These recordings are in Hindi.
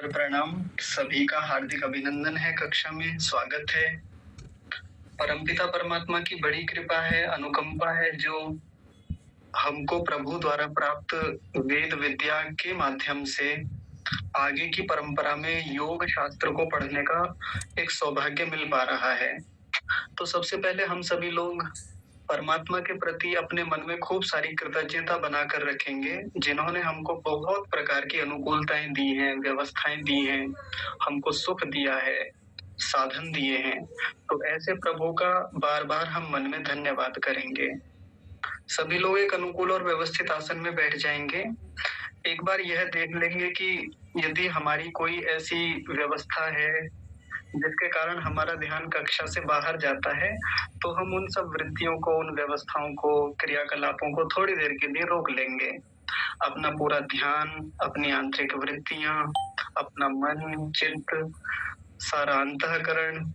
सादर प्रणाम। सभी का हार्दिक अभिनंदन है, कक्षा में स्वागत है। परमपिता परमात्मा की बड़ी कृपा है, अनुकंपा है, जो हमको प्रभु द्वारा प्राप्त वेद विद्या के माध्यम से आगे की परंपरा में योग शास्त्र को पढ़ने का एक सौभाग्य मिल पा रहा है। तो सबसे पहले हम सभी लोग परमात्मा के प्रति अपने मन में खूब सारी कृतज्ञता बनाकर रखेंगे, जिन्होंने हमको बहुत प्रकार की अनुकूलताएं दी हैं, व्यवस्थाएं दी हैं, हमको सुख दिया है, साधन दिए हैं। तो ऐसे प्रभु का बार बार हम मन में धन्यवाद करेंगे। सभी लोग एक अनुकूल और व्यवस्थित आसन में बैठ जाएंगे। एक बार यह देख लेंगे कि यदि हमारी कोई ऐसी व्यवस्था है जिसके कारण हमारा ध्यान कक्षा से बाहर जाता है, तो हम उन सब वृत्तियों को, उन व्यवस्थाओं को, क्रियाकलापों को थोड़ी देर के लिए रोक लेंगे। अपना पूरा ध्यान, अपनी आंतरिक वृत्तियां, अपना मन, चित्त, सारा अंतःकरण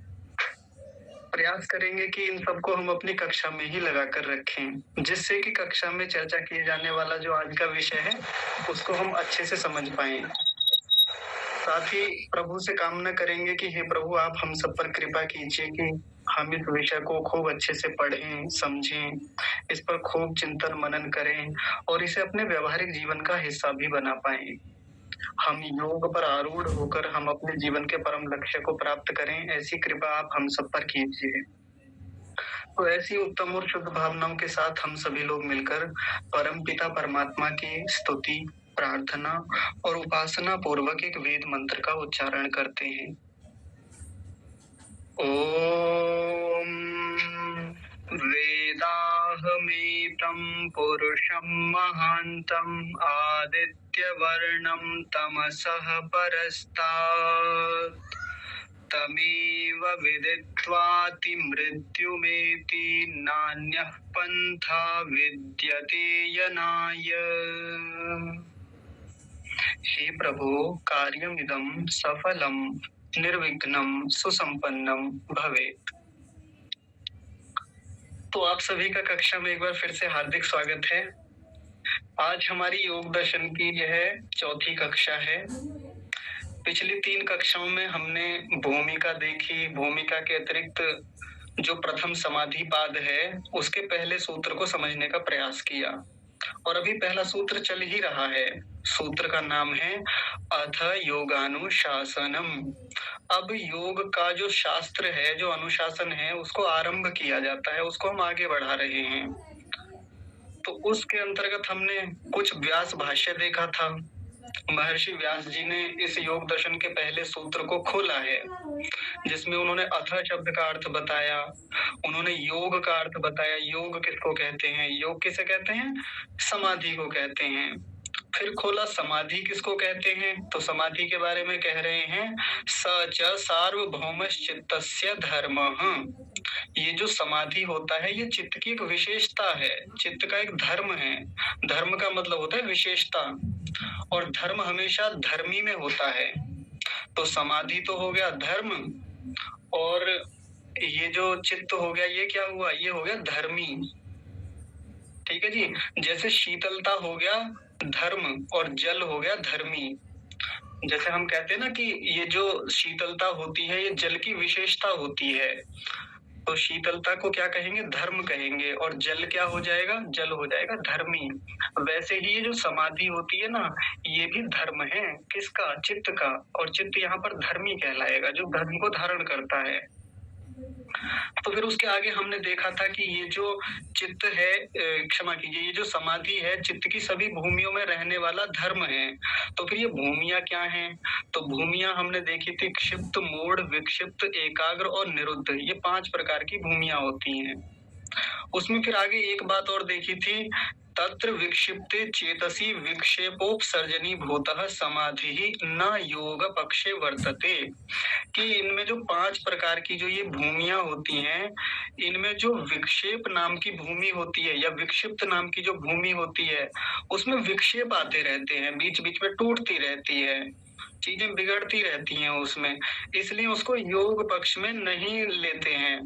प्रयास करेंगे कि इन सबको हम अपनी कक्षा में ही लगा कर रखें, जिससे कि कक्षा में चर्चा किए जाने वाला जो आज का विषय है उसको हम अच्छे से समझ पाएं। साथ ही प्रभु से कामना करेंगे कि हे प्रभु, आप हम सब पर कृपा कीजिए कि हम इस विषय को खूब अच्छे से पढ़ें, समझें, इस पर खूब चिंतन मनन करें और इसे अपने व्यवहारिक जीवन का हिस्सा भी बना पाएं। हम योग पर आरूढ़ होकर हम अपने जीवन के परम लक्ष्य को प्राप्त करें, ऐसी कृपा आप हम सब पर कीजिए। तो ऐसी उत्तम और शुद्ध भावनाओं के साथ हम सभी लोग मिलकर परम पिता परमात्मा की स्तुति, प्रार्थना और उपासना पूर्वक एक वेद मंत्र का उच्चारण करते हैं। ओम वेदाहमेतं पुरुषं महान्तं आदित्यवर्णं तमसः परस्तात् तमेव विदित्वाति मृत्युमेति नान्यः पन्था विद्यते यनाय। हे प्रभु, कार्यमिदं सफलं निर्विघ्नं सुसंपन्नं भवेत्। तो आप सभी का कक्षा में एक बार फिर से हार्दिक स्वागत है। आज हमारी योग दर्शन की यह चौथी कक्षा है। पिछली 3 कक्षाओं में हमने भूमिका देखी। भूमिका के अतिरिक्त जो प्रथम समाधि पाद है उसके पहले सूत्र को समझने का प्रयास किया और अभी पहला सूत्र चल ही रहा है। सूत्र का नाम है अथ योगानुशासनम। अब योग का जो शास्त्र है, जो अनुशासन है, उसको आरंभ किया जाता है, उसको हम आगे बढ़ा रहे हैं। तो उसके अंतर्गत हमने कुछ व्यास भाष्य देखा था। महर्षि व्यास जी ने इस योग दर्शन के पहले सूत्र को खोला है, जिसमें उन्होंने अथ शब्द का अर्थ बताया, उन्होंने योग का अर्थ बताया। योग किसको कहते हैं? योग किसे कहते हैं? समाधि को कहते हैं। फिर खोला समाधि किसको कहते हैं, तो समाधि के बारे में कह रहे हैं सच सार्वभौमश्चित्तस्य धर्मः। ये जो समाधि होता है ये चित्त की एक विशेषता है, चित्त का एक धर्म है। धर्म का मतलब होता है विशेषता, और धर्म हमेशा धर्मी में होता है। तो समाधि तो हो गया धर्म, और ये जो चित्त हो गया ये क्या हुआ? ये हो गया धर्मी। ठीक है जी। जैसे शीतलता हो गया धर्म और जल हो गया धर्मी। जैसे हम कहते हैं ना कि ये जो शीतलता होती है ये जल की विशेषता होती है, तो शीतलता को क्या कहेंगे? धर्म कहेंगे। और जल क्या हो जाएगा? जल हो जाएगा धर्मी। वैसे ही ये जो समाधि होती है ना, ये भी धर्म है। किसका? चित्त का। और चित्त यहाँ पर धर्मी कहलाएगा, जो धर्म को धारण करता है। तो फिर उसके आगे हमने देखा था कि ये जो चित्त है, क्षमा कीजिए, ये जो समाधि है चित्त की सभी भूमियों में रहने वाला धर्म है। तो फिर ये भूमियां क्या हैं? तो भूमियां हमने देखी थी क्षिप्त, मूढ़, विक्षिप्त, एकाग्र और निरुद्ध। ये 5 प्रकार की भूमियां होती हैं। उसमें फिर आगे एक बात और देखी थी, तत्र विक्षिप्ते चेतसी विक्षेपोपसर्जनी भूतः समाधि न योग पक्षे वर्तते। कि इनमें जो 5 प्रकार की जो ये भूमियां होती हैं, इनमें जो विक्षेप नाम की भूमि होती है या विक्षिप्त नाम की जो भूमि होती है, उसमें विक्षेप आते रहते हैं, बीच बीच में टूटती रहती है, चीजें बिगड़ती रहती हैं उसमें, इसलिए उसको योग पक्ष में नहीं लेते हैं।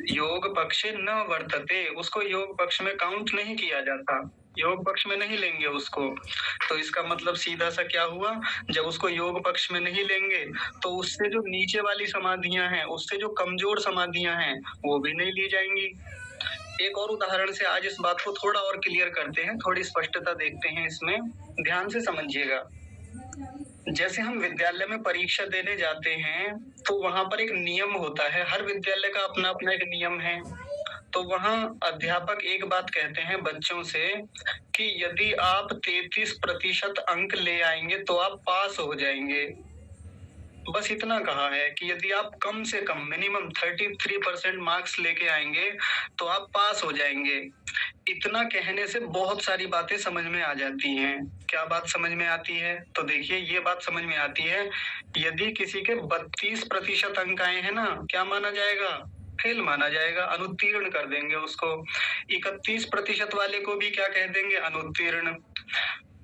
योग पक्षे न वर्तते, उसको योग पक्ष में काउंट नहीं किया जाता। योग पक्ष में नहीं लेंगे उसको। तो इसका मतलब सीधा सा क्या हुआ, जब उसको योग पक्ष में नहीं लेंगे तो उससे जो नीचे वाली समाधियां हैं, उससे जो कमजोर समाधियां हैं, वो भी नहीं ली जाएंगी। एक और उदाहरण से आज इस बात को थोड़ा और क्लियर करते हैं, थोड़ी स्पष्टता देखते हैं इसमें, ध्यान से समझिएगा। जैसे हम विद्यालय में परीक्षा देने जाते हैं तो वहां पर एक नियम होता है, हर विद्यालय का अपना अपना एक नियम है। तो वहां अध्यापक एक बात कहते हैं बच्चों से कि यदि आप 33% अंक ले आएंगे तो आप पास हो जाएंगे। बस इतना कहा है कि यदि आप कम से कम मिनिमम 33% मार्क्स लेके आएंगे तो आप पास हो जाएंगे। इतना कहने से बहुत सारी बातें समझ में आ जाती हैं। क्या बात समझ में आती है? तो देखिए ये बात समझ में आती है, यदि किसी के 32% अंक आए हैं ना, क्या माना जाएगा? फेल माना जाएगा, अनुत्तीर्ण कर देंगे उसको। 31% वाले को भी क्या कह देंगे? अनुत्तीर्ण।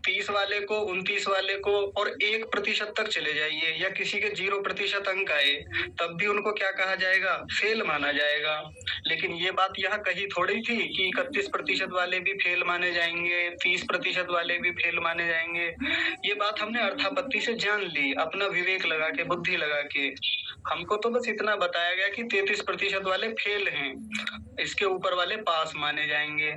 30 वाले को, 29 वाले को, और 1% तक चले जाइए, या किसी के 0% अंक आए तब भी उनको क्या कहा जाएगा? फेल माना जाएगा। लेकिन ये बात यहाँ कही थोड़ी थी कि 31% वाले भी फेल माने जाएंगे, 30% वाले भी फेल माने जाएंगे। ये बात हमने अर्थापत्ति से जान ली, अपना विवेक लगा के, बुद्धि लगा के। हमको तो बस इतना बताया गया कि 33% वाले फेल हैं, इसके ऊपर वाले पास माने जाएंगे।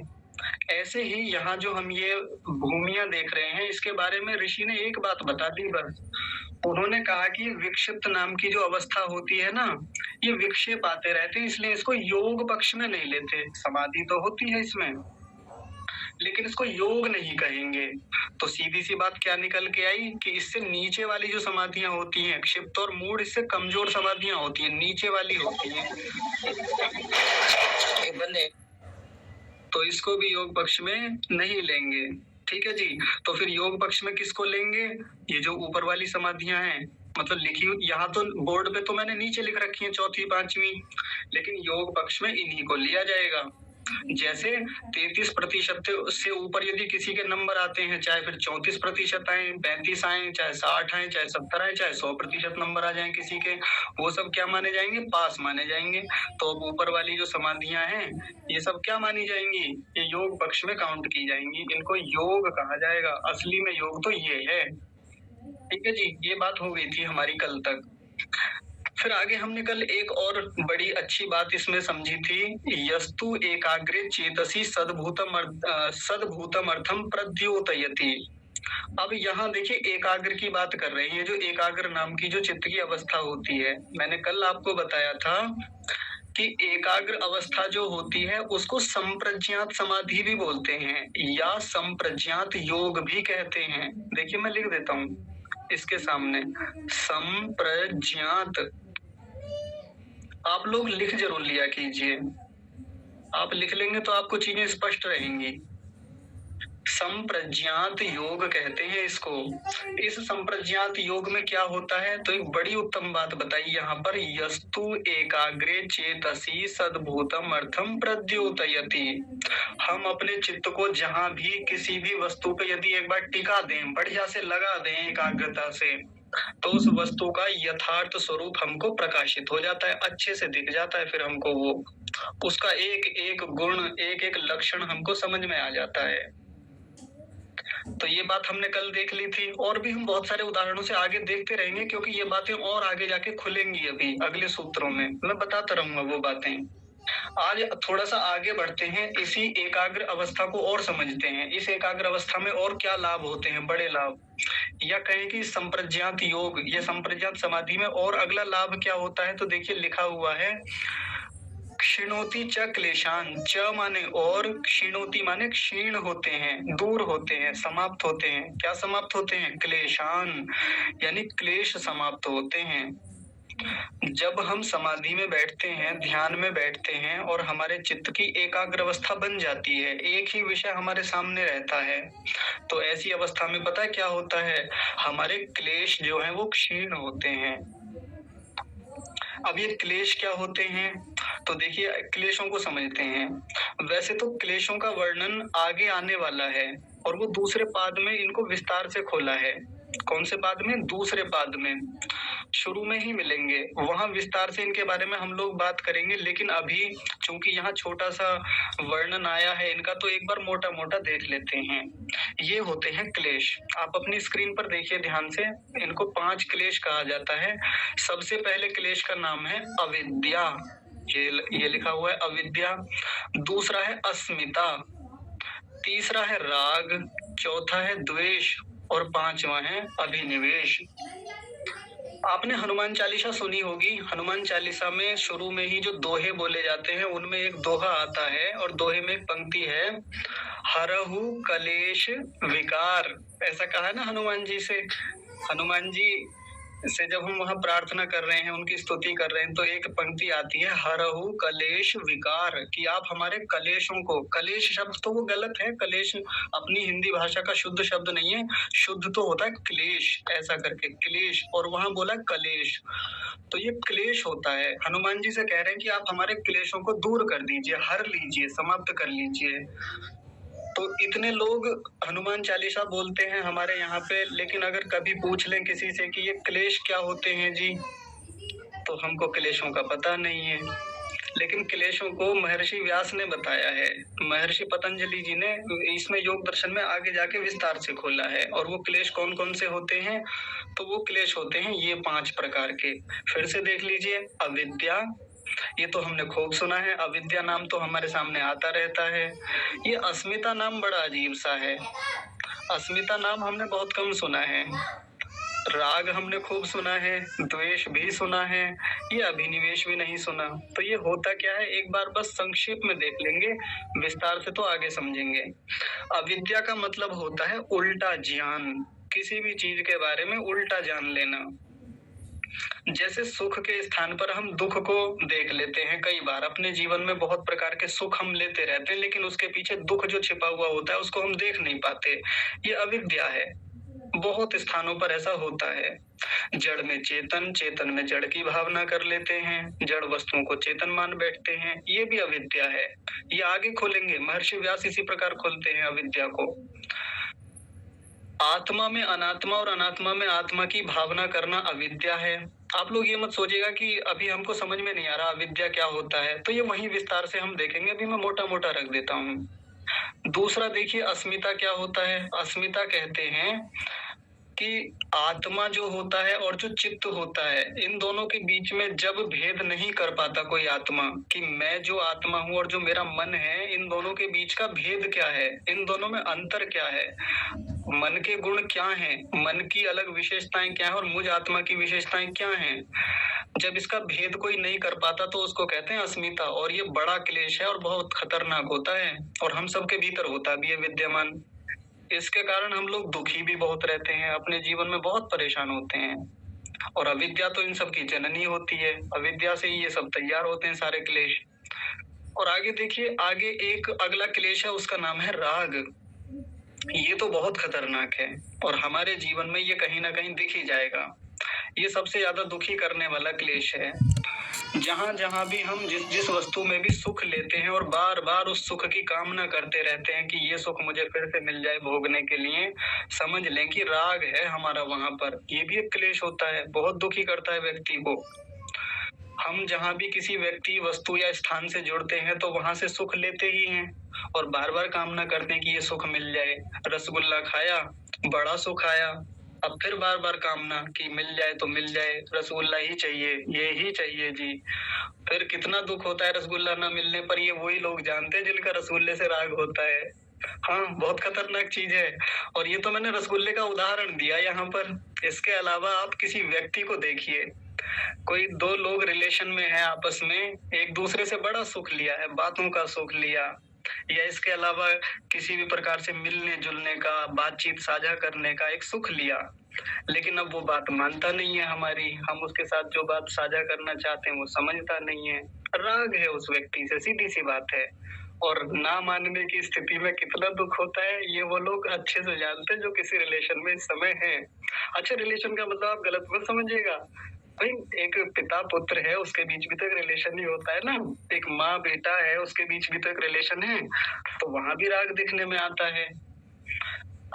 ऐसे ही यहाँ जो हम ये भूमियां देख रहे हैं, इसके बारे में ऋषि ने एक बात बता दी बस। उन्होंने कहा कि विक्षिप्त नाम की जो अवस्था होती है ना, ये विक्षेप आते रहते हैं, इसलिए इसको योग पक्ष में नहीं लेते। समाधि तो होती है इसमें, लेकिन इसको योग नहीं कहेंगे। तो सीधी सी बात क्या निकल के आई कि इससे नीचे वाली जो समाधियां होती हैं, क्षिप्त और मूढ़, इससे कमजोर समाधियां होती हैं, नीचे वाली होती हैं। तो इसको भी योग पक्ष में नहीं लेंगे। ठीक है जी। तो फिर योग पक्ष में किसको लेंगे? ये जो ऊपर वाली समाधियां हैं, मतलब लिखी यहाँ तो बोर्ड पे तो मैंने नीचे लिख रखी है, चौथी पांचवी, लेकिन योग पक्ष में इन्हीं को लिया जाएगा। जैसे 33% से ऊपर यदि किसी के नंबर आते हैं, चाहे फिर 34% आए, 35 आए, चाहे 60 आए, चाहे 70 आए, चाहे 100% नंबर आ जाए किसी के, वो सब क्या माने जाएंगे? पास माने जाएंगे। तो अब ऊपर वाली जो समाधियां हैं, ये सब क्या मानी जाएंगी? ये योग पक्ष में काउंट की जाएंगी, इनको योग कहा जाएगा। असली में योग तो ये है। ठीक है जी, ये बात हो गई थी हमारी कल तक। फिर आगे हमने कल एक और बड़ी अच्छी बात इसमें समझी थी, यस्तु एकाग्रे चेतसी सद्भूतम अर्थम प्रद्योतयति। अब यहाँ देखिए एकाग्र की बात कर रहे हैं, जो एकाग्र नाम की जो चित्त की अवस्था होती है। मैंने कल आपको बताया था कि एकाग्र अवस्था जो होती है उसको संप्रज्ञात समाधि भी बोलते हैं, या संप्रज्ञात योग भी कहते हैं। देखिए मैं लिख देता हूँ इसके सामने, संप्रज्ञात। आप लोग लिख जरूर लिया कीजिए, आप लिख लेंगे तो आपको चीजें स्पष्ट रहेंगी। संप्रज्ञात योग कहते हैं इसको। इस संप्रज्ञात योग में क्या होता है? तो एक बड़ी उत्तम बात बताई यहाँ पर, यस्तु एकाग्रे चेतसी सद्भूतम अर्थम प्रद्योतयति। हम अपने चित्त को जहां भी किसी भी वस्तु पे यदि एक बार टिका दें, बढ़िया से लगा दें एकाग्रता से, तो उस वस्तु का यथार्थ स्वरूप हमको प्रकाशित हो जाता है, अच्छे से दिख जाता है। फिर हमको वो उसका एक एक गुण, एक एक लक्षण हमको समझ में आ जाता है। तो ये बात हमने कल देख ली थी, और भी हम बहुत सारे उदाहरणों से आगे देखते रहेंगे, क्योंकि ये बातें और आगे जाके खुलेंगी अभी अगले सूत्रों में, मैं बताता रहूंगा वो बातें। आज थोड़ा सा आगे बढ़ते हैं, इसी एकाग्र अवस्था को और समझते हैं। इस एकाग्र अवस्था में और क्या लाभ होते हैं, बड़े लाभ, या कहें कि संप्रज्ञात योग या संप्रज्ञात समाधि में और अगला लाभ क्या होता है? तो देखिए लिखा हुआ है, क्षिणोति च क्लेशान। च माने और, क्षिणोति माने क्षीण होते हैं, दूर होते हैं, समाप्त होते हैं। क्या समाप्त होते हैं? क्लेशान, यानी क्लेश समाप्त होते हैं। जब हम समाधि में बैठते हैं, ध्यान में बैठते हैं, और हमारे चित्त की एकाग्र अवस्था बन जाती है, एक ही विषय हमारे सामने रहता है, तो ऐसी अवस्था में पता है क्या होता है? हमारे क्लेश जो है वो क्षीण होते हैं। अब ये क्लेश क्या होते हैं? तो देखिए क्लेशों को समझते हैं। वैसे तो क्लेशों का वर्णन आगे आने वाला है, और वो दूसरे पाद में इनको विस्तार से खोला है। कौन से पाद में? दूसरे पाद में। शुरू में ही मिलेंगे। वहाँ विस्तार से इनके बारे में हम लोग बात करेंगे, लेकिन अभी चूँकि यहाँ छोटा-सा वर्णन आया है इनका, तो एक बार मोटा-मोटा देख लेते हैं। ये होते हैं क्लेश। आप अपनी स्क्रीन पर देखिए ध्यान से, इनको 5 क्लेश कहा जाता है। सबसे पहले क्लेश का नाम है अविद्या। ये लिखा हुआ है अविद्या। दूसरा है अस्मिता, तीसरा है राग, चौथा है द्वेष और पांचवा है अभिनिवेश। आपने हनुमान चालीसा सुनी होगी। हनुमान चालीसा में शुरू में ही जो दोहे बोले जाते हैं उनमें एक दोहा आता है और दोहे में एक पंक्ति है, हरहु कलेश विकार। ऐसा कहा है ना हनुमान जी से। हनुमान जी से जब हम वहां प्रार्थना कर रहे हैं, उनकी स्तुति कर रहे हैं, तो एक पंक्ति आती है, हरहु कलेश विकार, कि आप हमारे कलेशों को, कलेश शब्द तो वो गलत है, कलेश अपनी हिंदी भाषा का शुद्ध शब्द नहीं है, शुद्ध तो होता है क्लेश, ऐसा करके क्लेश, और वहां बोला कलेश, तो ये क्लेश होता है। हनुमान जी से कह रहे हैं कि आप हमारे क्लेशों को दूर कर दीजिए, हर लीजिए, समाप्त कर लीजिए। तो इतने लोग हनुमान चालीसा बोलते हैं हमारे यहाँ पे, लेकिन अगर कभी पूछ लें किसी से कि ये क्लेश क्या होते हैं जी, तो हमको क्लेशों का पता नहीं है। लेकिन क्लेशों को महर्षि व्यास ने बताया है, महर्षि पतंजलि जी ने इसमें योग दर्शन में आगे जाके विस्तार से खोला है। और वो क्लेश कौन कौन से होते हैं, तो वो क्लेश होते हैं ये 5 प्रकार के। फिर से देख लीजिए, अविद्या, ये तो हमने खूब सुना है, अविद्या नाम तो हमारे सामने आता रहता है। ये अस्मिता नाम बड़ा अजीब सा है, अस्मिता नाम हमने बहुत कम सुना है। राग हमने खूब सुना है, द्वेष भी सुना है, ये अभिनिवेश भी नहीं सुना। तो ये होता क्या है, एक बार बस संक्षेप में देख लेंगे, विस्तार से तो आगे समझेंगे। अविद्या का मतलब होता है उल्टा ज्ञान, किसी भी चीज के बारे में उल्टा जान लेना। जैसे सुख के स्थान पर हम दुख को देख लेते हैं, कई बार अपने जीवन में बहुत प्रकार के सुख हम लेते रहते हैं, लेकिन उसके पीछे दुख जो छिपा हुआ होता है उसको हम देख नहीं पाते। ये अविद्या है। बहुत स्थानों पर ऐसा होता है। जड़ में चेतन, चेतन में जड़ की भावना कर लेते हैं, जड़ वस्तुओं को चेतन मान बैठते हैं, ये भी अविद्या है। ये आगे खोलेंगे, महर्षि व्यास इसी प्रकार खोलते हैं अविद्या को। आत्मा में अनात्मा और अनात्मा में आत्मा की भावना करना अविद्या है। आप लोग ये मत सोचिएगा कि अभी हमको समझ में नहीं आ रहा अविद्या क्या होता है, तो ये वहीं विस्तार से हम देखेंगे, अभी मैं मोटा मोटा रख देता हूँ। दूसरा देखिए, अस्मिता क्या होता है। अस्मिता कहते हैं कि आत्मा जो होता है और जो चित्त होता है, इन दोनों के बीच में जब भेद नहीं कर पाता कोई आत्मा, कि मैं जो आत्मा हूँ और जो मेरा मन है, इन दोनों के बीच का भेद क्या है, इन दोनों में अंतर क्या है, मन के गुण क्या हैं, मन की अलग विशेषताएं क्या है और मुझ आत्मा की विशेषताएं क्या हैं, जब इसका भेद कोई नहीं कर पाता तो उसको कहते हैं अस्मिता। और ये बड़ा क्लेश है और बहुत खतरनाक होता है, और हम सबके भीतर होता भी है विद्यमान। इसके कारण हम लोग दुखी भी बहुत रहते हैं, अपने जीवन में बहुत परेशान होते हैं। और अविद्या तो इन सब की जननी होती है, अविद्या से ही ये सब तैयार होते हैं सारे क्लेश। और आगे देखिए, आगे एक अगला क्लेश है, उसका नाम है राग। ये तो बहुत खतरनाक है और हमारे जीवन में ये कहीं ना कहीं दिख ही जाएगा। ये सबसे ज्यादा दुखी करने वाला क्लेश है। जहां जहां भी हम जिस जिस वस्तु में भी सुख लेते हैं और बार बार उस सुख की कामना करते रहते हैं कि ये सुख मुझे फिर से मिल जाए भोगने के लिए, समझ लें कि राग है हमारा वहां पर। ये भी एक क्लेश होता है, बहुत दुखी करता है व्यक्ति को। हम जहां भी किसी व्यक्ति, वस्तु या स्थान से जुड़ते हैं तो वहां से सुख लेते ही हैं और बार बार कामना करते हैं कि ये सुख मिल जाए। रसगुल्ला खाया, बड़ा सुख आया, अब फिर बार बार कामना कि मिल जाए तो मिल जाए, रसगुल्ला ही चाहिए, ये ही चाहिए जी। फिर कितना दुख होता है रसगुल्ला ना मिलने पर, ये वही लोग जानते हैं जिनका रसगुल्ले से राग होता है। हाँ, बहुत खतरनाक चीज है। और ये तो मैंने रसगुल्ले का उदाहरण दिया यहाँ पर, इसके अलावा आप किसी व्यक्ति को देखिए, कोई 2 लोग रिलेशन में है आपस में, एक दूसरे से बड़ा सुख लिया है, बातों का सुख लिया, या इसके अलावा किसी भी प्रकार से मिलने जुलने का, बातचीत साझा करने का एक सुख लिया, लेकिन अब वो बात मानता नहीं है हमारी, हम उसके साथ जो बात साझा करना चाहते हैं वो समझता नहीं है, राग है उस व्यक्ति से, सीधी सी बात है। और ना मानने की स्थिति में कितना दुख होता है, ये वो लोग अच्छे से जानते हैं जो किसी रिलेशन में इस समय है। अच्छा, रिलेशन का मतलब आप गलत मत समझिएगा भाई, एक पिता पुत्र है, उसके बीच भी तो एक रिलेशन ही होता है ना, एक माँ बेटा है, उसके बीच भी तो एक रिलेशन है, तो वहां भी राग दिखने में आता है।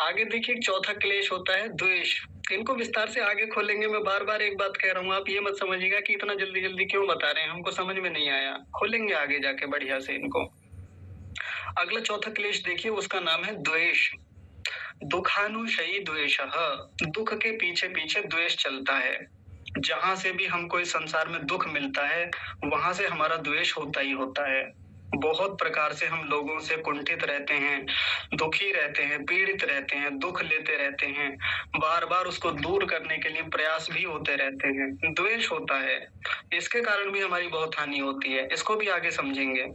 आगे देखिए, चौथा क्लेश होता है द्वेष। इनको विस्तार से आगे खोलेंगे। मैं बार-बार एक बात कह रहा हूँ, आप ये मत समझिएगा कि इतना जल्दी-जल्दी क्यों बता रहे हैं, हमको समझ में नहीं आया। खोलेंगे आगे जाके बढ़िया से इनको। अगला चौथा क्लेश देखिए, उसका नाम है द्वेष। दुखानुशयी द्वेषः। दुख के पीछे-पीछे द्वेष चलता है। जहाँ से भी हमको इस संसार में दुख मिलता है, वहाँ से हमारा द्वेष होता ही होता है। बहुत प्रकार से हम लोगों से कुंठित रहते हैं, दुखी रहते हैं, पीड़ित रहते हैं, दुख लेते रहते हैं। बार-बार उसको दूर करने के लिए प्रयास भी होते रहते हैं। द्वेष होता है। इसके कारण भी हमारी बहुत हानि होती है। इसको भी आगे समझेंगे।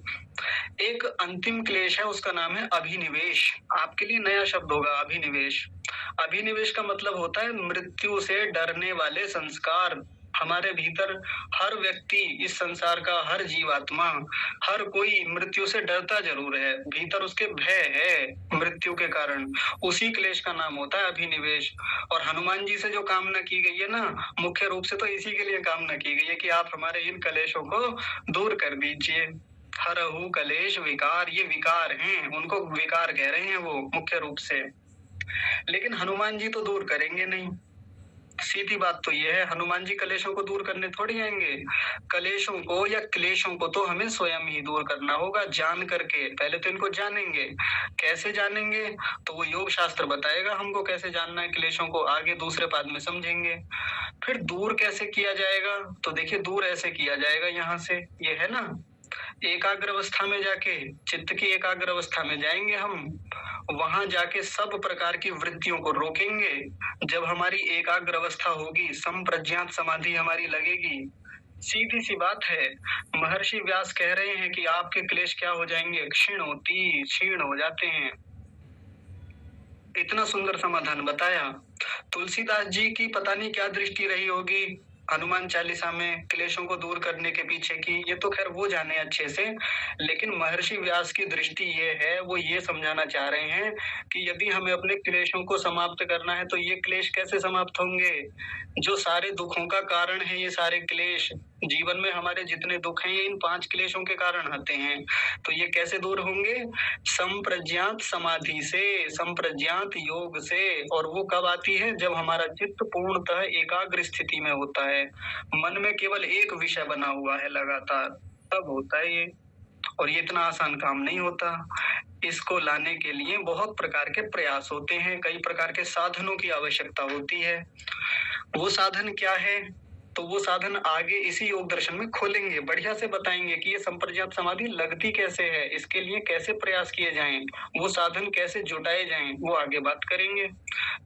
एक अंतिम क्लेश है, उसका नाम है अभिनिवेश। आपके लिए नया शब्द होगा अभिनिवेश। अभिनिवेश का मतलब होता है मृत्यु से डरने वाले संस्कार। हमारे भीतर हर व्यक्ति, इस संसार का हर जीवात्मा, हर कोई मृत्यु से डरता जरूर है। भीतर उसके भय है मृत्यु के कारण। उसी क्लेश का नाम होता है अभिनिवेश। और हनुमान जी से जो कामना की गई है ना, मुख्य रूप से तो इसी के लिए कामना की गई है कि आप हमारे इन क्लेशों को दूर कर दीजिए। हरहु कलेश विकार, ये विकार हैं, उनको विकार कह रहे हैं वो मुख्य रूप से। लेकिन हनुमान जी तो दूर करेंगे नहीं। सीधी बात तो ये है, हनुमान जी कलेशों को दूर करने थोड़ी आएंगे। कलेशों को या क्लेशों को तो हमें स्वयं ही दूर करना होगा, जान करके। पहले तो इनको जानेंगे। कैसे जानेंगे? तो वो योग शास्त्र बताएगा हमको कैसे जानना है क्लेशों को, आगे दूसरे पाद में समझेंगे। फिर दूर कैसे किया जाएगा? तो देखिए, दूर ऐसे किया जाएगा, यहाँ से ये है ना, एकाग्र अवस्था में जाके, चित्त की एकाग्र अवस्था में जाएंगे हम। वहां जाके सब प्रकार की वृत्तियों को रोकेंगे। जब हमारी एकाग्र अवस्था होगी, संप्रज्ञात समाधि हमारी लगेगी। सीधी सी बात है। महर्षि व्यास कह रहे हैं कि आपके क्लेश क्या हो जाएंगे? क्षीण हो जाते हैं। इतना सुंदर समाधान बताया। तुलसीदास जी की पता नहीं क्या दृष्टि रही होगी हनुमान चालीसा में क्लेशों को दूर करने के पीछे की, ये तो खैर वो जाने अच्छे से। लेकिन महर्षि व्यास की दृष्टि ये है, वो ये समझाना चाह रहे हैं कि यदि हमें अपने क्लेशों को समाप्त करना है तो ये क्लेश कैसे समाप्त होंगे? जो सारे दुखों का कारण है, ये सारे क्लेश, जीवन में हमारे जितने दुख हैं, ये इन 5 क्लेशों के कारण आते हैं। तो ये कैसे दूर होंगे? संप्रज्ञात समाधि से, संप्रज्ञात योग से। और वो कब आती है? जब हमारा चित्त पूर्णतः एकाग्र स्थिति में होता है, मन में केवल एक विषय बना हुआ है लगातार, तब होता है ये। और ये इतना आसान काम नहीं होता। इसको लाने के लिए बहुत प्रकार के प्रयास होते हैं, कई प्रकार के साधनों की आवश्यकता होती है। वो साधन क्या है? तो वो साधन आगे इसी योग दर्शन में खोलेंगे, बढ़िया से बताएंगे कि ये संप्रज्ञात समाधि लगती कैसे है, इसके लिए कैसे प्रयास किए जाएं, वो साधन कैसे जुटाए जाएं, वो आगे बात करेंगे।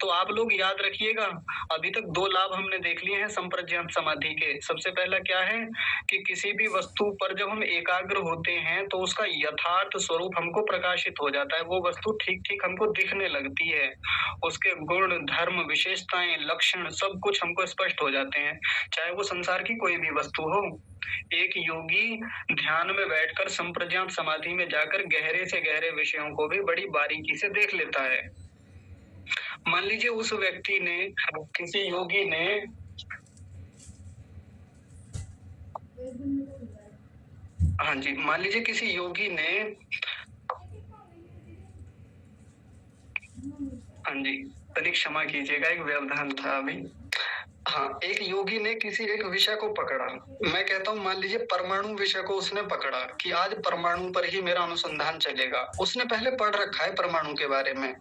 तो आप लोग याद रखिएगा, अभी तक 2 लाभ हमने देख लिए हैं संप्रज्ञात समाधि के। सबसे पहला क्या है कि किसी भी वस्तु पर जब हम एकाग्र होते हैं तो उसका यथार्थ स्वरूप हमको प्रकाशित हो जाता है। वो वस्तु ठीक-ठीक हमको दिखने लगती है। उसके गुण, धर्म, विशेषताएं, लक्षण सब कुछ हमको स्पष्ट हो जाते हैं, चाहे वो संसार की कोई भी वस्तु हो। एक योगी ध्यान में बैठकर संप्रज्ञात समाधि में जाकर गहरे से गहरे विषयों को भी बड़ी बारीकी से देख लेता है। मान लीजिए उस व्यक्ति ने, किसी योगी ने, हाँ जी, मान लीजिए किसी योगी ने, हाँ जी, तनिक क्षमा कीजिएगा, एक व्यवधान था अभी। हाँ, एक योगी ने किसी एक विषय को पकड़ा। मैं कहता हूँ, मान लीजिए परमाणु विषय को उसने पकड़ा कि आज परमाणु पर ही मेरा अनुसंधान चलेगा। उसने पहले पढ़ रखा है परमाणु के बारे में,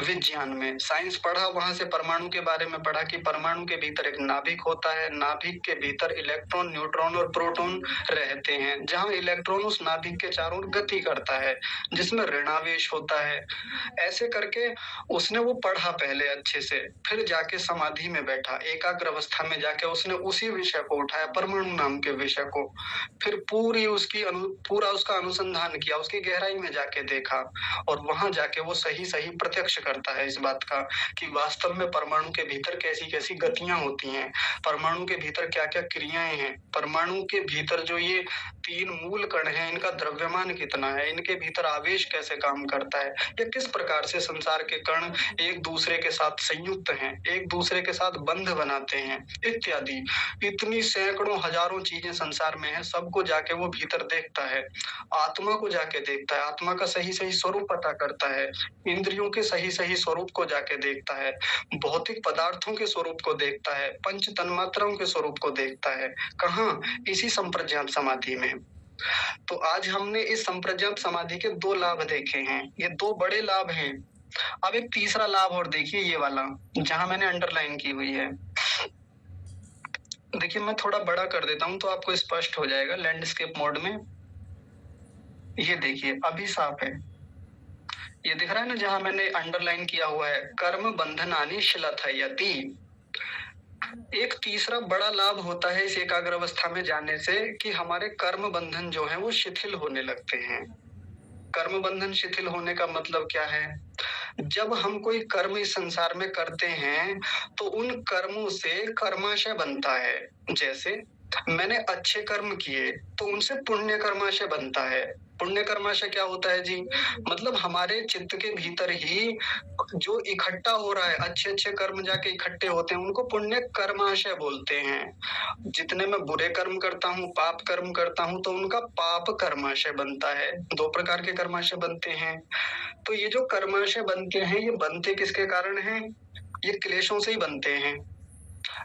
विज्ञान में साइंस पढ़ा, वहां से परमाणु के बारे में पढ़ा कि परमाणु के भीतर एक नाभिक होता है, नाभिक के भीतर इलेक्ट्रॉन, न्यूट्रॉन और प्रोटॉन रहते हैं, जहां इलेक्ट्रॉन उस नाभिक के चारों ओर गति करता है, जिसमें ऋणावेश होता है। ऐसे करके उसने वो पढ़ा पहले अच्छे से, फिर जाके समाधि में बैठा, एकाग्र अवस्था में जाके उसने उसी विषय को उठाया, परमाणु नाम के विषय को, फिर पूरा उसका अनुसंधान किया, उसकी गहराई में जाके देखा, और वहां जाके वो सही सही प्रत्यक्ष करता है इस बात का कि वास्तव में परमाणु के भीतर कैसी कैसी गतियां होती हैं, परमाणु के भीतर क्या क्या क्रियाएं हैं, परमाणु के भीतर जो ये 3 मूल कण हैं, इनका द्रव्यमान कितना है, इनके भीतर आवेश कैसे काम करता है, या किस प्रकार से संसार के कण एक दूसरे के साथ संयुक्त हैं, एक दूसरे के साथ बंध बनाते हैं, इत्यादि। इतनी सैकड़ों हजारों चीजें संसार में है, सबको जाके वो भीतर देखता है, आत्मा को जाके देखता है, आत्मा का सही सही स्वरूप पता करता है, इंद्रियों के सही सही स्वरूप को जाके देखता है, भौतिक पदार्थों के स्वरूप को देखता है, पंच तन्मात्राओं के स्वरूप को देखता है। कहाँ? इसी संप्रज्ञात समाधि में। तो आज हमने इस संप्रज्ञात समाधि के 2 लाभ देखे हैं। ये 2 बड़े लाभ हैं। अब एक तीसरा लाभ और देखिए, ये वाला जहां मैंने अंडरलाइन की हुई है। देखिए मैं थोड़ा बड़ा कर देता हूं तो आपको स्पष्ट हो जाएगा लैंडस्केप मोड में। ये देखिए अभी साफ है। ये दिख रहा है ना जहां मैंने अंडरलाइन किया हुआ है, कर्म बंधनानि शिथिलयति। एक तीसरा बड़ा लाभ होता है इस एकाग्र अवस्था में जाने से कि हमारे कर्म बंधन जो है वो शिथिल होने लगते हैं। कर्म बंधन शिथिल होने का मतलब क्या है? जब हम कोई कर्म इस संसार में करते हैं तो उन कर्मों से कर्माशय बनता है। जैसे मैंने अच्छे कर्म किए तो उनसे पुण्य कर्माशय बनता है। पुण्य कर्माशय क्या होता है जी? मतलब हमारे चित्त के भीतर ही जो इकट्ठा हो रहा है, अच्छे अच्छे कर्म जाके इकट्ठे होते हैं, उनको पुण्य कर्माशय बोलते हैं। जितने मैं बुरे कर्म करता हूँ, पाप कर्म करता हूँ, तो उनका पाप कर्माशय बनता है। 2 प्रकार के कर्माशय बनते हैं। तो ये जो कर्माशय बनते हैं, ये बनते किसके कारण हैं? ये क्लेशों से ही बनते हैं।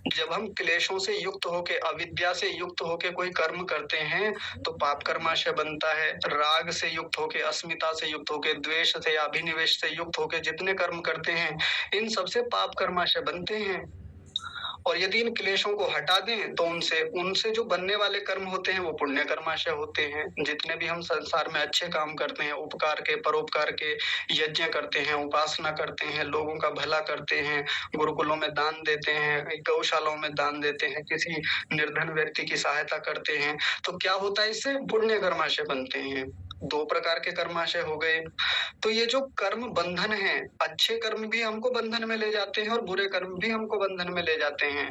जब हम क्लेशों से युक्त होके, अविद्या से युक्त होके कोई कर्म करते हैं तो पाप कर्माशय बनता है। राग से युक्त होके, अस्मिता से युक्त होके, द्वेष से, अभिनिवेश से युक्त होके जितने कर्म करते हैं, इन सबसे पाप कर्माशय बनते हैं। और यदि इन क्लेशों को हटा दें तो उनसे जो बनने वाले कर्म होते हैं वो पुण्य कर्माशय होते हैं। जितने भी हम संसार में अच्छे काम करते हैं, उपकार के, परोपकार के, यज्ञ करते हैं, उपासना करते हैं, लोगों का भला करते हैं, गुरुकुलों में दान देते हैं, गौशालाओं में दान देते हैं, किसी निर्धन व्यक्ति की सहायता करते हैं, तो क्या होता है? इससे पुण्य कर्माशय बनते हैं। 2 प्रकार के कर्माशय हो गए। तो ये जो कर्म बंधन है, अच्छे कर्म भी हमको बंधन में ले जाते हैं और बुरे कर्म भी हमको बंधन में ले जाते हैं।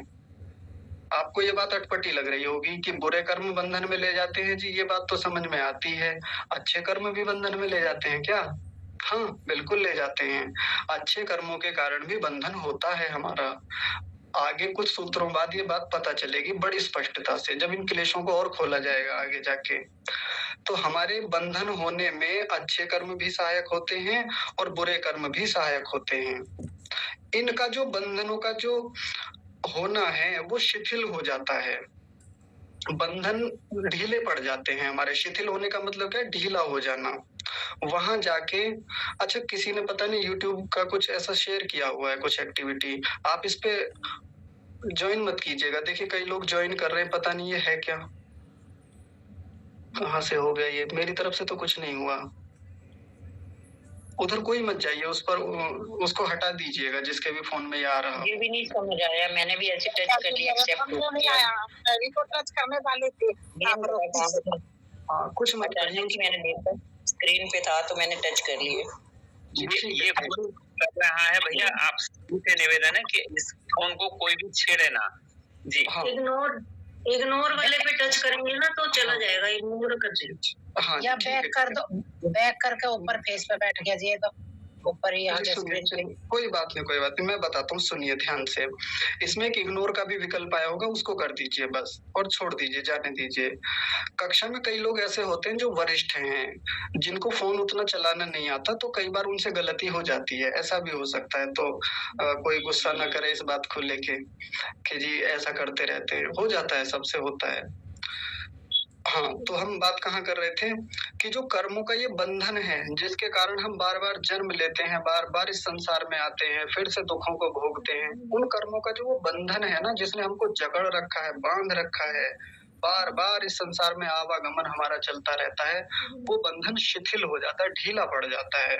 आपको ये बात अटपटी लग रही होगी कि बुरे कर्म बंधन में ले जाते हैं जी, ये बात तो समझ में आती है। अच्छे कर्म भी बंधन में ले जाते हैं क्या? हाँ, बिल्कुल ले जाते हैं। अच्छे कर्मों के कारण भी बंधन होता है हमारा। आगे कुछ सूत्रों बाद ये बात पता चलेगी बड़ी स्पष्टता से, जब इन क्लेशों को और खोला जाएगा आगे जाके। तो हमारे बंधन होने में अच्छे कर्म भी सहायक होते हैं और बुरे कर्म भी सहायक होते हैं। इनका जो बंधनों का जो होना है वो शिथिल हो जाता है। बंधन ढीले पड़ जाते हैं हमारे। शिथिल होने का मतलब क्या है? ढीला हो जाना। वहां जाके, अच्छा किसी ने पता नहीं यूट्यूब का कुछ ऐसा शेयर किया हुआ है, कुछ एक्टिविटी, आप इस पे ज्वाइन मत कीजिएगा। देखिए कई लोग ज्वाइन कर रहे हैं, पता नहीं ये है क्या, कहाँ से हो गया ये। मेरी तरफ से तो कुछ नहीं हुआ। उधर कोई मत जाइए, उस पर उसको हटा दीजिएगा जिसके भी फोन में ये आ रहा। ये भी नहीं समझ आया, मैंने भी ऐसे टच कर लिया, एक्सेप्ट नहीं आया, रवि को टच करने वाले थे। हाँ कुछ मत करिए। मैंने देखा स्क्रीन पे था तो मैंने टच कर लिए। ये कर रहा है भैया, आप से निवेदन है कि इस फोन को कोई भी छेड़े ना जी। हाँ। इग्नोर वाले पे टच करेंगे ना तो चला जाएगा, इग्नोर कर दीजिए। हाँ, या बैक कर दो, बैक करके ऊपर फेस पे बैठ गया जी, तो ऊपर ही आ गया स्क्रीन पे। कोई बात नहीं, मैं बताता हूँ, सुनिए ध्यान से। इसमें एक इग्नोर का भी विकल्प आया होगा, उसको कर दीजिए बस और छोड़ दीजिए, जाने दीजिए। कक्षा में कई लोग ऐसे होते हैं जो वरिष्ठ हैं, जिनको फोन उतना चलाना नहीं आता, तो कई बार उनसे गलती हो जाती है, ऐसा भी हो सकता है। तो कोई गुस्सा न करे इस बात को लेके कि जी ऐसा करते रहते हैं, हो जाता है, सबसे होता है। हाँ, तो हम बात कहाँ कर रहे थे कि जो कर्मों का ये बंधन है, जिसके कारण हम बार बार जन्म लेते हैं, बार बार इस संसार में आते हैं, फिर से दुखों को भोगते हैं। उन कर्मों का जो वो बंधन है ना, जिसने हमको जकड़ रखा है, बांध रखा है, बार बार इस संसार में आवागमन हमारा चलता रहता है, वो बंधन शिथिल हो जाता है, ढीला पड़ जाता है।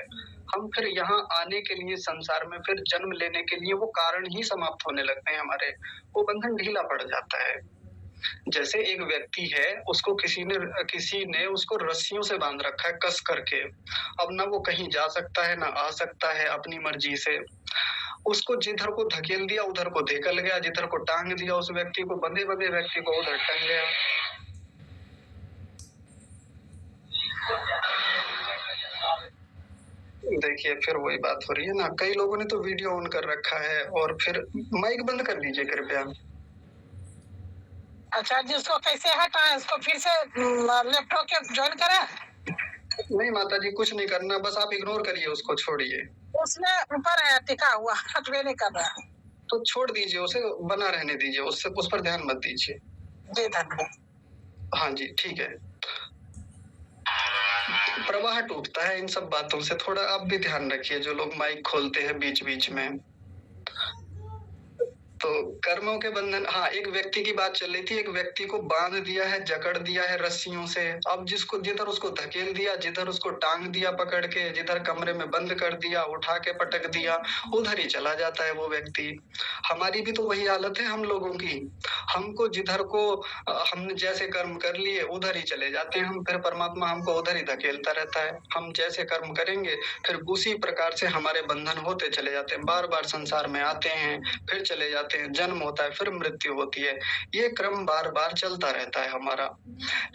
हम फिर यहाँ आने के लिए, संसार में फिर जन्म लेने के लिए वो कारण ही समाप्त होने लगते हैं हमारे, वो बंधन ढीला पड़ जाता है। जैसे एक व्यक्ति है, उसको किसी ने उसको रस्सियों से बांध रखा है, कस करके। अब ना वो कहीं जा सकता है, ना आ सकता है अपनी मर्जी से। उसको जिधर को धकेल दिया उधर को धकेल गया, जिधर को टांग दिया उस व्यक्ति को, बंधे बंधे व्यक्ति को उधर टंग गया। देखिए फिर वही बात हो रही है ना। कई लोगों ने तो वीडियो ऑन कर रखा है, और फिर माइक बंद कर लीजिए कृपया। अच्छा जी, उसको कैसे हटाएं? उसको फिर से लैपटॉप के ज्वाइन करें? नहीं माता जी, कुछ नहीं करना, बस आप इग्नोर करिए उसको, छोड़िए। उसमें ऊपर है टिका हुआ, हटवे नहीं कर रहा है। तो छोड़ दीजिए उसे, बना रहने दीजिए, उससे उस पर ध्यान मत दीजिए। जी धन्यवाद। हाँ जी ठीक है। प्रवाह टूटता है इन सब बातों से, थोड़ा आप भी ध्यान रखिए जो लोग माइक खोलते हैं बीच बीच में। तो कर्मों के बंधन, हाँ एक व्यक्ति की बात चल रही थी, एक व्यक्ति को बांध दिया है, जकड़ दिया है रस्सियों से। अब जिसको जिधर उसको धकेल दिया, जिधर उसको टांग दिया पकड़ के, जिधर कमरे में बंद कर दिया, उठा के पटक दिया, उधर ही चला जाता है वो व्यक्ति। हमारी भी तो वही हालत है हम लोगों की। हमको जिधर को हमने जैसे कर्म कर लिए उधर ही चले जाते हैं हम, फिर परमात्मा हमको उधर ही धकेलता रहता है। हम जैसे कर्म करेंगे फिर उसी प्रकार से हमारे बंधन होते चले जाते हैं, बार बार संसार में आते हैं, फिर चले जाते हैं, जन्म होता है, फिर मृत्यु होती है। ये क्रम बार बार चलता रहता है हमारा।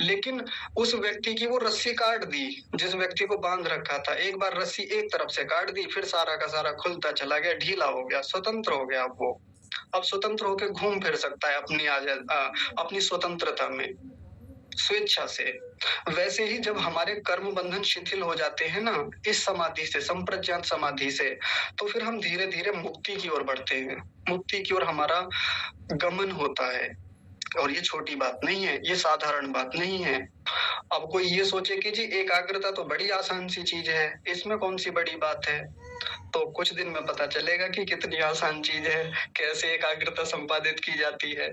लेकिन उस व्यक्ति की वो रस्सी काट दी, जिस व्यक्ति को बांध रखा था, एक बार रस्सी एक तरफ से काट दी, फिर सारा का सारा खुलता चला गया, ढीला हो गया, स्वतंत्र हो गया। वो अब स्वतंत्र होकर घूम फिर सकता है अपनी स्वतंत्रता में, स्वेच्छा से। वैसे ही जब हमारे कर्म बंधन शिथिल हो जाते हैं ना इस समाधि से, संप्रज्ञात समाधि से, तो फिर हम धीरे धीरे मुक्ति की ओर बढ़ते हैं, मुक्ति की ओर हमारा गमन होता है। और ये छोटी बात नहीं है, ये साधारण बात नहीं है। अब कोई ये सोचे कि जी एकाग्रता तो बड़ी आसान सी चीज है, इसमें कौन सी बड़ी बात है, तो कुछ दिन में पता चलेगा कि कितनी आसान चीज है, कैसे एकाग्रता संपादित की जाती है।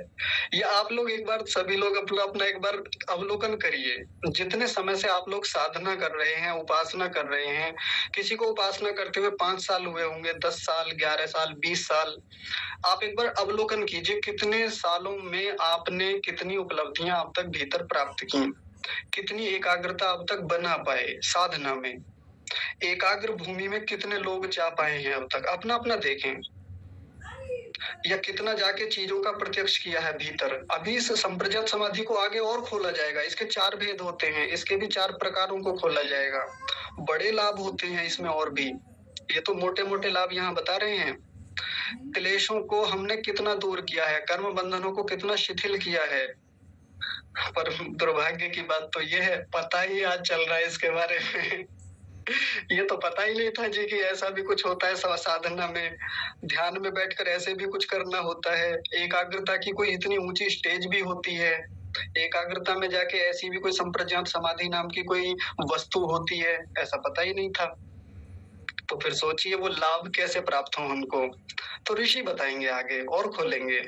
ये आप लोग एक बार, सभी लोग अपना अपना एक बार अवलोकन करिए। जितने समय से आप लोग साधना कर रहे हैं, उपासना कर रहे हैं, किसी को उपासना करते हुए 5 साल हुए होंगे, 10 साल, 11 साल, 20 साल, आप एक बार अवलोकन कीजिए कितने सालों में आपने कितनी उपलब्धियां अब तक भीतर प्राप्त की, कितनी एकाग्रता अब तक बना पाए साधना में, एकाग्र भूमि में कितने लोग जा पाए हैं अब तक, अपना अपना देखें। या कितना जाके चीजों का प्रत्यक्ष किया है भीतर। अभी इस संप्रज्ञात समाधि को आगे और खोला जाएगा, इसके 4 भेद होते हैं, इसके भी 4 प्रकारों को खोला जाएगा। बड़े लाभ होते हैं इसमें और भी, ये तो मोटे मोटे लाभ यहाँ बता रहे हैं। क्लेशों को हमने कितना दूर किया है, कर्म बंधनों को कितना शिथिल किया है। पर दुर्भाग्य की बात तो ये है, पता ही आज चल रहा है इसके बारे में। ये तो पता ही नहीं था जी कि ऐसा भी कुछ होता है साधना में, ध्यान में बैठकर ऐसे भी कुछ करना होता है। एकाग्रता की कोई इतनी ऊंची स्टेज भी होती है, एकाग्रता में जाके ऐसी भी कोई संप्रज्ञात समाधि नाम की कोई वस्तु होती है, ऐसा पता ही नहीं था। तो फिर सोचिए वो लाभ कैसे प्राप्त हो हमको, तो ऋषि बताएंगे आगे और खोलेंगे।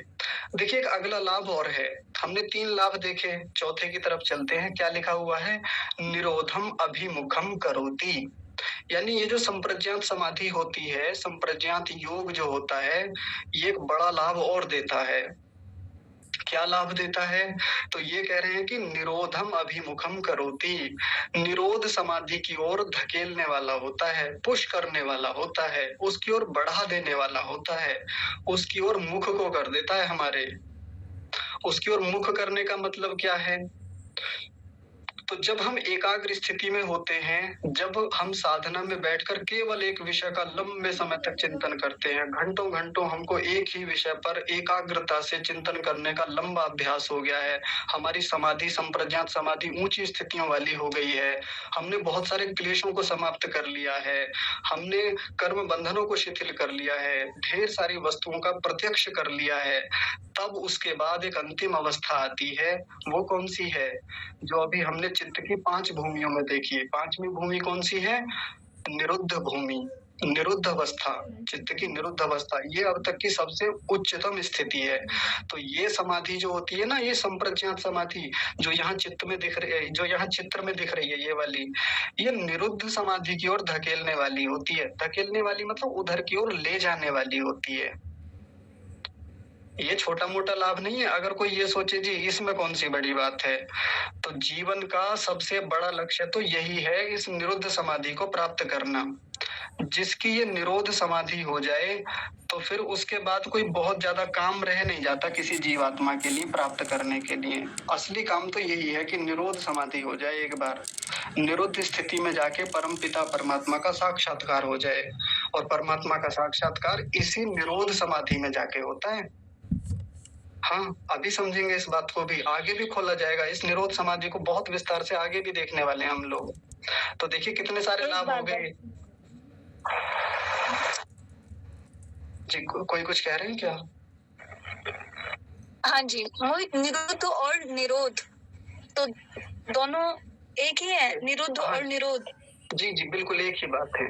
देखिए एक अगला लाभ और है, हमने 3 लाभ देखे, चौथे की तरफ चलते हैं। क्या लिखा हुआ है? निरोधम अभिमुखम करोति, यानी ये जो संप्रज्ञात समाधि होती है, संप्रज्ञात योग जो होता है, ये एक बड़ा लाभ और देता है। क्या लाभ देता है? तो ये कह रहे हैं कि निरोधम अभिमुखम करोति, निरोध समाधि की ओर धकेलने वाला होता है, पुश करने वाला होता है, उसकी ओर बढ़ा देने वाला होता है, उसकी ओर मुख को कर देता है हमारे। उसकी ओर मुख करने का मतलब क्या है? तो जब हम एकाग्र स्थिति में होते हैं, जब हम साधना में बैठकर केवल एक विषय का लंबे समय तक चिंतन करते हैं, घंटों घंटों हमको एक ही विषय पर एकाग्रता से चिंतन करने का लंबा अभ्यास हो गया है, हमारी समाधि, संप्रज्ञात समाधि ऊंची स्थितियों वाली हो गई है, हमने बहुत सारे क्लेशों को समाप्त कर लिया है, हमने कर्म बंधनों को शिथिल कर लिया है, ढेर सारी वस्तुओं का प्रत्यक्ष कर लिया है, तब उसके बाद एक अंतिम अवस्था आती है। वो कौन सी है? जो अभी हमने चित्त की 5 भूमियों में देखी है। 5वीं भूमि कौन सी है? निरुद्ध भूमि, निरुद्ध अवस्था, चित्त की निरुद्ध अवस्था, ये अब तक की सबसे उच्चतम स्थिति है। तो ये समाधि जो होती है ना, ये संप्रज्ञात समाधि जो यहाँ चित्त में दिख रही है, जो यहाँ चित्र में दिख रही है, ये वाली, ये निरुद्ध समाधि की ओर धकेलने वाली होती है। धकेलने वाली मतलब उधर की ओर ले जाने वाली होती है। ये छोटा मोटा लाभ नहीं है। अगर कोई ये सोचे जी इसमें कौन सी बड़ी बात है, तो जीवन का सबसे बड़ा लक्ष्य तो यही है, इस निरुद्ध समाधि को प्राप्त करना। जिसकी ये निरोध समाधि हो जाए तो फिर उसके बाद कोई बहुत ज्यादा काम रह नहीं जाता किसी जीवात्मा के लिए प्राप्त करने के लिए। असली काम तो यही है कि निरोध समाधि हो जाए, एक बार निरुद्ध स्थिति में जाके परम पिता परमात्मा का साक्षात्कार हो जाए। और परमात्मा का साक्षात्कार इसी निरोध समाधि में जाके होता है। हाँ, अभी समझेंगे इस बात को भी, आगे भी खोला जाएगा। इस निरोध समाधि को बहुत विस्तार से आगे भी देखने वाले हैं हम लोग। तो देखिए कितने सारे लाभ हो गए। जी कोई कुछ कह रहे हैं क्या? हाँ जी, मोहित, निरुद्ध और निरोध तो दोनों एक ही है, निरुद्ध हाँ। और निरोध। जी जी बिल्कुल एक ही बात है।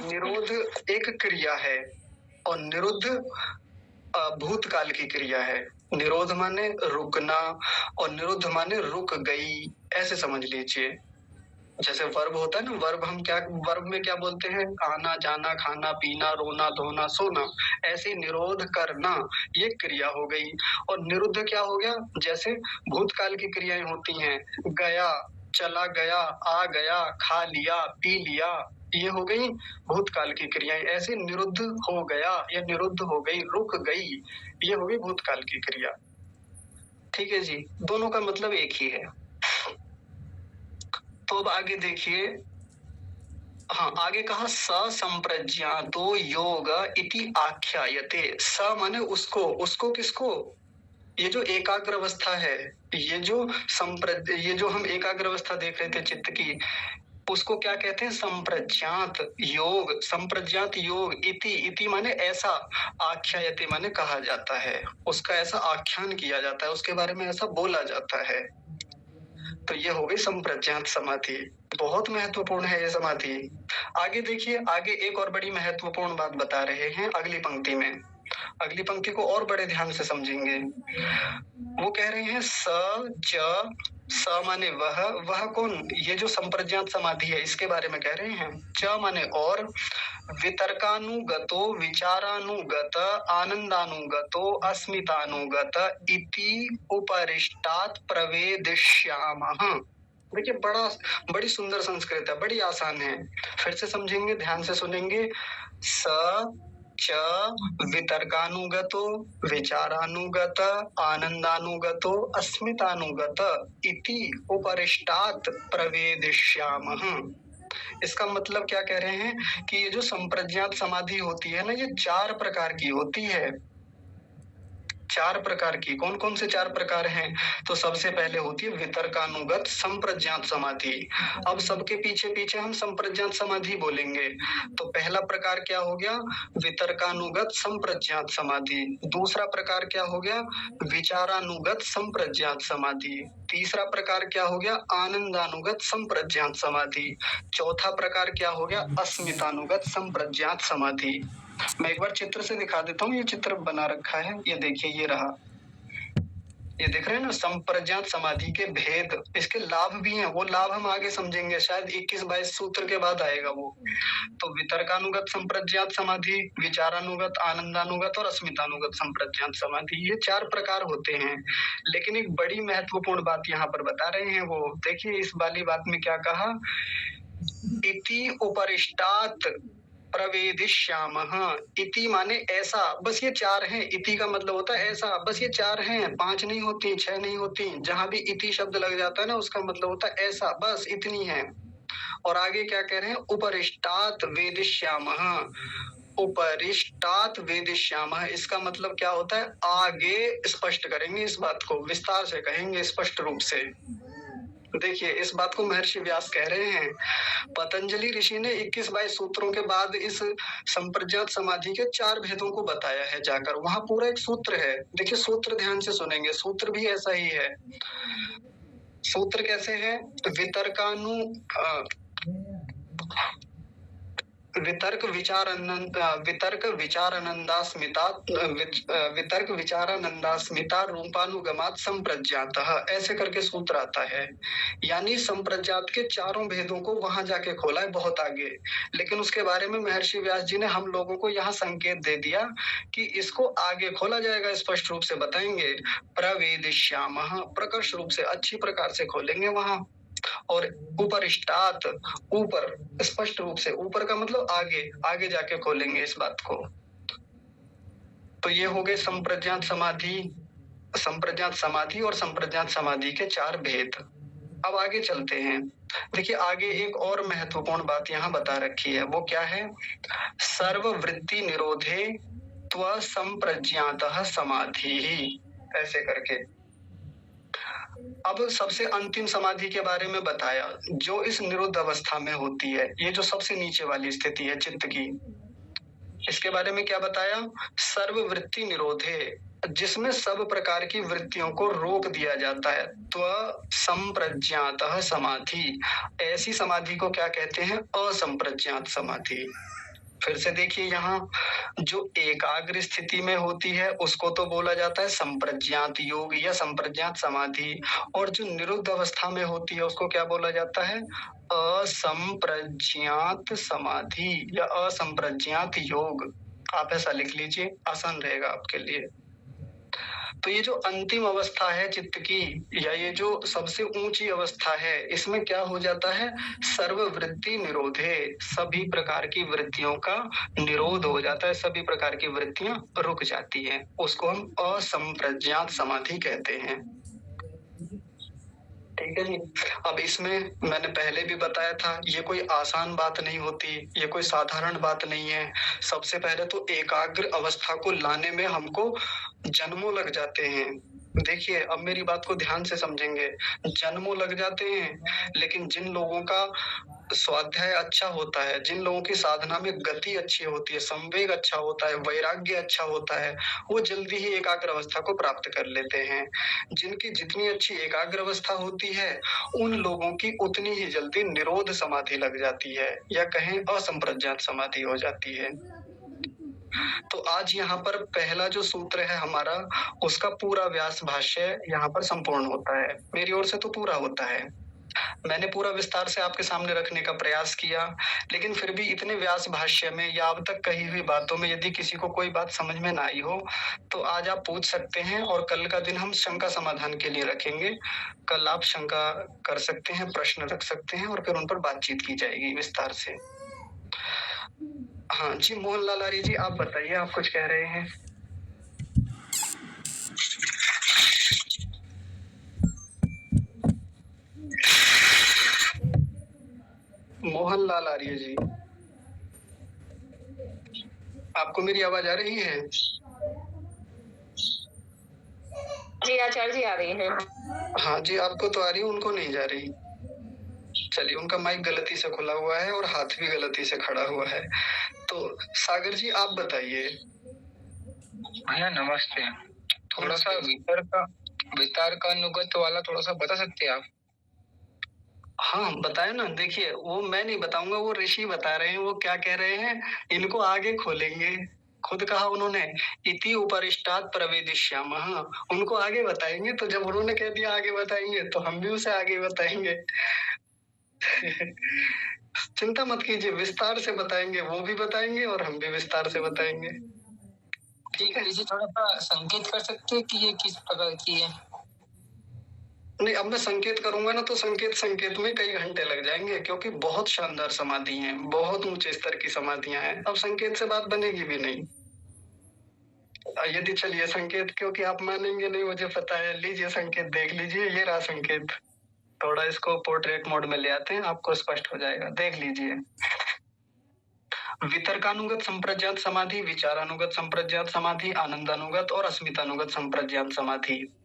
निरोध एक क्रिया है और निरुद्ध भूतकाल की क्रिया है। निरोध माने रुकना और निरुद्ध माने रुक गई, ऐसे समझ लीजिए। जैसे वर्ब होता है ना, वर्ब हम क्या वर्ब में क्या बोलते हैं? आना जाना खाना पीना रोना धोना सोना। ऐसे निरोध करना ये क्रिया हो गई। और निरुद्ध क्या हो गया? जैसे भूतकाल की क्रियाएं होती हैं, गया, चला गया, आ गया, खा लिया, पी लिया, ये हो गई भूतकाल की क्रियाएं। ऐसे निरुद्ध हो गया या निरुद्ध हो गई, रुक गई, ये हो गई भूतकाल की क्रिया। ठीक है जी, दोनों का मतलब एक ही है। तो अब आगे देखिए, हाँ आगे कहा संप्रज्ञातो योग इति आख्यायते। स माने उसको, उसको किसको? ये जो एकाग्र अवस्था है, ये जो हम एकाग्र अवस्था देख रहे थे चित्त की, उसको क्या कहते हैं? संप्रज्ञात योग। संप्रज्ञात योग इति, इति माने ऐसा, आख्यायते माने कहा जाता है, उसका ऐसा आख्यान किया जाता है, उसके बारे में ऐसा बोला जाता है। तो ये हो गई संप्रज्ञात समाधि। बहुत महत्वपूर्ण है ये समाधि। आगे देखिए, आगे एक और बड़ी महत्वपूर्ण बात बता रहे हैं अगली पंक्ति में। अगली पंक्ति को और बड़े ध्यान से समझेंगे। वो कह रहे हैं स माने वह कौन? ये जो संप्रज्ञात समाधि है इसके बारे में कह रहे हैं। च माने और, वितर्कानुगतो विचारानुगत आनंदानुगतो अस्मितानुगत इति उपरिष्टात् प्रवेदिष्यामः। देखिए बड़ी सुंदर संस्कृत है, बड़ी आसान है। फिर से समझेंगे, ध्यान से सुनेंगे। स च वितर्कानुगतो विचारानुगत आनंदानुगतो अस्मितानुगत इति उपरिष्टात् प्रवेदिष्यामः। इसका मतलब क्या कह रहे हैं कि ये जो संप्रज्ञात समाधि होती है ना, ये 4 प्रकार की होती है। 4 प्रकार की। कौन कौन से 4 प्रकार हैं? तो सबसे पहले होती है वितर्कानुगत संप्रज्ञात समाधि। अब सबके पीछे पीछे हम संप्रज्ञात समाधि बोलेंगे। तो पहला प्रकार क्या हो गया? वितर्कानुगत संप्रज्ञात समाधि। दूसरा प्रकार क्या हो गया? विचारानुगत संप्रज्ञात समाधि। तीसरा प्रकार क्या हो गया? आनंदानुगत संप्रज्ञात समाधि। चौथा प्रकार क्या हो गया? अस्मितानुगत संप्रज्ञात समाधि। मैं एक बार चित्र से दिखा देता हूँ। ये चित्र बना रखा है, ये देखिए, ये रहा। ये देख रहे हैं ना संप्रज्ञात समाधि के भेद, इसके लाभ भी हैं। वो लाभ हम आगे समझेंगे, शायद 21-22 सूत्र के बाद आएगा वो। तो वितर्कानुगत संप्रज्ञात समाधि, विचारानुगत, आनंदानुगत और अस्मितानुगत संप्रज्ञात समाधि, ये 4 प्रकार होते हैं। लेकिन एक बड़ी महत्वपूर्ण बात यहाँ पर बता रहे हैं वो। देखिए इस वाली बात में क्या कहा? इति उपरिष्टात् प्रवेदिष्यामः। इति माने ऐसा, बस ये 4 हैं। इति का मतलब होता है ऐसा, बस ये 4 हैं, 5 नहीं होती, 6 नहीं होती। जहां भी इति शब्द लग जाता है ना, उसका मतलब होता है ऐसा, बस इतनी है। और आगे क्या कह रहे हैं? उपरिष्टात् वेदिष्यामः। उपरिष्टात् वेदिष्यामः, इसका मतलब क्या होता है? आगे स्पष्ट करेंगे इस बात को, विस्तार से कहेंगे, स्पष्ट रूप से। देखिए इस बात को महर्षि व्यास कह रहे हैं। पतंजलि ऋषि ने 21-22 सूत्रों के बाद इस संप्रज्ञात समाधि के 4 भेदों को बताया है जाकर। वहां पूरा एक सूत्र है। देखिए सूत्र ध्यान से सुनेंगे, सूत्र भी ऐसा ही है। सूत्र कैसे है? वितर्क विचारानंदास्मिता रूपानुगमात संप्रज्ञातः, ऐसे करके सूत्र आता है। यानी संप्रज्ञात के 4 भेदों को वहां जाके खोला है बहुत आगे, लेकिन उसके बारे में महर्षि व्यास जी ने हम लोगों को यहाँ संकेत दे दिया कि इसको आगे खोला जाएगा, स्पष्ट रूप से बताएंगे। प्रवेदिष्यामः, प्रकर्ष रूप से, अच्छी प्रकार से खोलेंगे वहां। और उपरिष्टात्, ऊपर, स्पष्ट रूप से, ऊपर का मतलब आगे, आगे जाके खोलेंगे इस बात को। तो ये हो गए संप्रज्ञात समाधि और संप्रज्ञात समाधि के 4 भेद। अब आगे चलते हैं। देखिए आगे एक और महत्वपूर्ण बात यहाँ बता रखी है। वो क्या है? सर्ववृत्ति निरोधे त्व संप्रज्ञातः समाधि, ऐसे करके। अब सबसे अंतिम समाधि के बारे में बताया, जो इस निरुद्ध अवस्था में होती है। ये जो सबसे नीचे वाली स्थिति है चित्त की, इसके बारे में क्या बताया? सर्ववृत्ति निरोधे, जिसमें सब प्रकार की वृत्तियों को रोक दिया जाता है। संप्रज्ञातः समाधि, ऐसी समाधि को क्या कहते हैं? असंप्रज्ञात समाधि। फिर से देखिए, यहाँ जो एकाग्र स्थिति में होती है उसको तो बोला जाता है संप्रज्ञात योग या संप्रज्ञात समाधि, और जो निरुद्ध अवस्था में होती है उसको क्या बोला जाता है? असंप्रज्ञात समाधि या असंप्रज्ञात योग। आप ऐसा लिख लीजिए, आसान रहेगा आपके लिए। तो ये जो अंतिम अवस्था है चित्त की, या ये जो सबसे ऊंची अवस्था है, इसमें क्या हो जाता है? सर्ववृत्ति निरोधे, सभी प्रकार की वृत्तियों का निरोध हो जाता है, सभी प्रकार की वृत्तियां रुक जाती हैं। उसको हम असंप्रज्ञात समाधि कहते हैं। ठीक है जी। अब इसमें मैंने पहले भी बताया था, ये कोई आसान बात नहीं होती, ये कोई साधारण बात नहीं है। सबसे पहले तो एकाग्र अवस्था को लाने में हमको जन्मों लग जाते हैं। देखिए, अब मेरी बात को ध्यान से समझेंगे। जन्मों लग जाते हैं, लेकिन जिन लोगों का स्वाध्याय अच्छा होता है, जिन लोगों की साधना में गति अच्छी होती है, संवेग अच्छा होता है, वैराग्य अच्छा होता है, वो जल्दी ही एकाग्र अवस्था को प्राप्त कर लेते हैं। जिनकी जितनी अच्छी एकाग्र अवस्था होती है, उन लोगों की उतनी ही जल्दी निरोध समाधि लग जाती है, या कहें असंप्रज्ञात समाधि हो जाती है। तो आज यहाँ पर पहला जो सूत्र है हमारा, उसका पूरा व्यास भाष्य यहाँ पर संपूर्ण होता है। मेरी ओर से तो पूरा होता है, मैंने पूरा विस्तार से आपके सामने रखने का प्रयास किया, लेकिन फिर भी इतने व्यास भाष्य में या अब तक कही हुई बातों में यदि किसी को कोई बात समझ में ना आई हो तो आज आप पूछ सकते हैं, और कल का दिन हम शंका समाधान के लिए रखेंगे। कल आप शंका कर सकते हैं, प्रश्न रख सकते हैं, और फिर उन पर बातचीत की जाएगी विस्तार से। हाँ जी, मोहनलाल आर्य जी, आप बताइए, आप कुछ कह रहे हैं। मोहनलाल आर्य जी, आपको मेरी आवाज आ रही है? जी आचार्य जी, आ रही है। हाँ जी, आपको तो आ रही है, उनको नहीं जा रही। चलिए, उनका माइक गलती से खुला हुआ है और हाथ भी गलती से खड़ा हुआ है। तो सागर जी, आप बताइए। भैया नमस्ते। थोड़ा सा वितर्कानुगत वाला थोड़ा सा बता सकते हैं आप? हाँ, बताए ना। देखिए, वो मैं नहीं बताऊंगा, वो ऋषि बता रहे हैं। वो क्या कह रहे हैं, इनको आगे खोलेंगे। खुद कहा उन्होंने, इति उपरिष्टात् प्रवेदिष्यामः, उनको आगे बताएंगे। तो जब उन्होंने कह दिया आगे बताएंगे, तो हम भी उसे आगे बताएंगे। चिंता मत कीजिए, विस्तार से बताएंगे, वो भी बताएंगे और हम भी विस्तार से बताएंगे। ठीक है, इसे थोड़ा सा संकेत कर सकते हैं कि ये किस प्रकार की है? नहीं, अब मैं संकेत करूंगा ना, तो संकेत में कई घंटे लग जाएंगे, क्योंकि बहुत शानदार समाधि है, बहुत ऊंचे स्तर की समाधियां हैं। अब संकेत से बात बनेगी भी नहीं। यदि चलिए संकेत, क्योंकि आप मानेंगे नहीं, मुझे पता है। लीजिए संकेत, देख लीजिए, ये रहा संकेत। थोड़ा इसको पोर्ट्रेट मोड में ले आते हैं, आपको स्पष्ट हो जाएगा। देख लीजिए, वितर्कानुगत संप्रज्ञात समाधि, विचारानुगत संप्रज्ञात समाधि, आनंदानुगत और अस्मितानुगत संप्रज्ञात समाधि।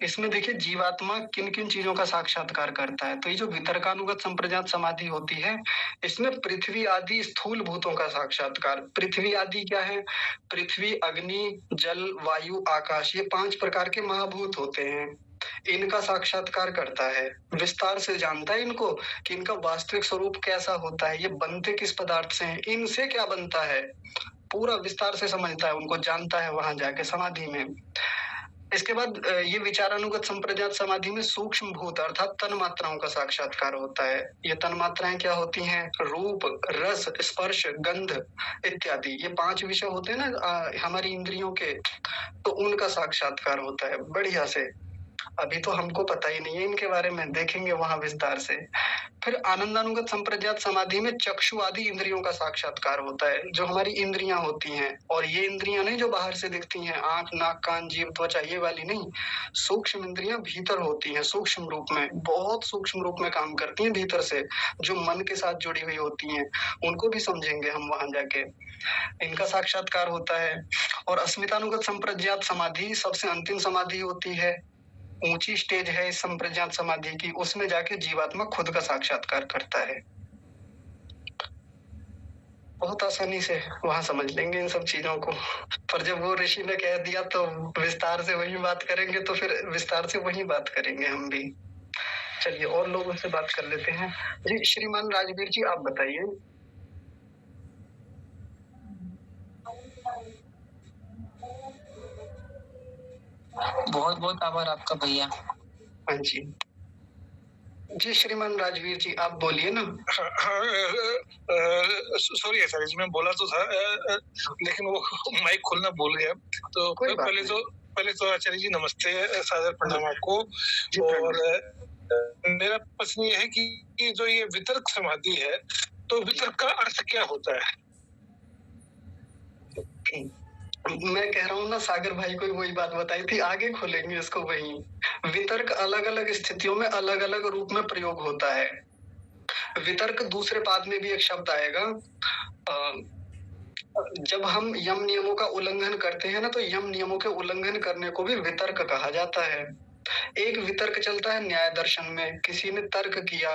इसमें देखिए, जीवात्मा किन किन चीजों का साक्षात्कार करता है। तो ये जो वितर्कानुगत संप्रज्ञात समाधि होती है, इसमें पृथ्वी आदि स्थूल भूतों का साक्षात्कार। पृथ्वी आदि क्या है? पृथ्वी, अग्नि, जल, वायु, आकाश, ये 5 प्रकार के महाभूत होते हैं। इनका साक्षात्कार करता है, विस्तार से जानता है इनको कि इनका वास्तविक स्वरूप कैसा होता है, ये बनते किस पदार्थ से हैं, इनसे क्या बनता है, पूरा विस्तार से समझता है, उनको जानता है वहां जाके समाधि में। इसके बाद ये विचारानुगत संप्रज्ञात समाधि में सूक्ष्म भूत अर्थात तन मात्राओं का साक्षात्कार होता है। ये तन मात्राएं क्या होती हैं? रूप, रस, स्पर्श, गंध इत्यादि। ये 5 विषय होते हैं ना हमारी इंद्रियों के, तो उनका साक्षात्कार होता है बढ़िया से। अभी तो हमको पता ही नहीं है इनके बारे में, देखेंगे वहां विस्तार से। फिर आनंदानुगत संप्रज्ञात समाधि में चक्षु आदि इंद्रियों का साक्षात्कार होता है, जो हमारी इंद्रियां होती हैं। और ये इंद्रियां नहीं जो बाहर से दिखती हैं, आंख, नाक, कान, जीभ, त्वचा, ये वाली नहीं। सूक्ष्म इंद्रियां भीतर होती हैं, सूक्ष्म रूप में, बहुत सूक्ष्म रूप में काम करती हैं भीतर से, जो मन के साथ जुड़ी हुई होती हैं। उनको भी समझेंगे हम वहां जाके, इनका साक्षात्कार होता है। और अस्मितानुगत संप्रज्ञात समाधि सबसे अंतिम समाधि होती है, ऊंची स्टेज है इस संप्रज्ञात समाधि की। उसमें जाके जीवात्मा खुद का साक्षात्कार करता है। बहुत आसानी से वहां समझ लेंगे इन सब चीजों को। पर जब वो ऋषि ने कह दिया तो विस्तार से वही बात करेंगे, तो फिर विस्तार से वही बात करेंगे हम भी। चलिए और लोगों से बात कर लेते हैं। जी श्रीमान राजवीर जी, आप बताइए। बहुत बहुत आभार आपका भैया। हाँ जी, जी श्रीमान राजवीर जी, आप बोलिए ना। सॉरी आचार्य जी, मैं बोला तो था लेकिन वो माइक खोलना भूल गया। तो पहले तो आचार्य जी नमस्ते, सादर प्रणाम आपको। और मेरा प्रश्न ये है कि जो ये वितर्क समाधि है, तो वितर्क का अर्थ क्या होता है? मैं कह रहा हूँ ना, सागर भाई को वही बात बताई थी, आगे खोलेंगे इसको वही। वितर्क अलग अलग स्थितियों में अलग अलग रूप में प्रयोग होता है। वितर्क दूसरे पाद में भी एक शब्द आएगा। जब हम यम नियमों का उल्लंघन करते हैं ना, तो यम नियमों के उल्लंघन करने को भी वितर्क कहा जाता है। एक वितर्क चलता है न्याय दर्शन में, किसी ने तर्क किया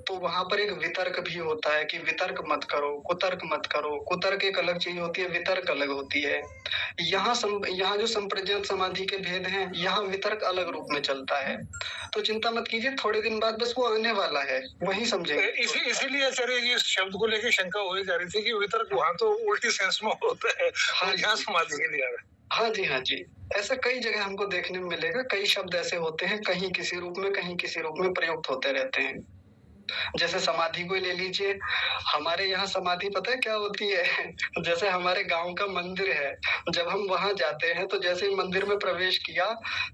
तो वहां पर एक वितर्क भी होता है कि वितर्क मत करो, कुतर्क मत करो। कुतर्क एक अलग चीज होती है, वितर्क अलग होती है। यहाँ जो संप्रज्ञात समाधि के भेद हैं, यहाँ वितर्क अलग रूप में चलता है। तो चिंता मत कीजिए, थोड़े दिन बाद बस वो आने वाला है, वही समझेंगे। इसीलिए आचार्य जी इस शब्द को लेकर शंका हो जा रही थी कि वितर्क वहां तो उल्टी सेंस में होता है, यहाँ समाधि के लिए। हाँ जी, ऐसा कई जगह हमको देखने में मिलेगा। कई शब्द ऐसे होते हैं, कहीं किसी रूप में कहीं किसी रूप में प्रयुक्त होते रहते हैं। जैसे समाधि को ले लीजिए, हमारे यहाँ समाधि पता है क्या होती है? जैसे हमारे गांव का मंदिर है, जब हम वहां जाते हैं तो जैसे ही मंदिर में प्रवेश किया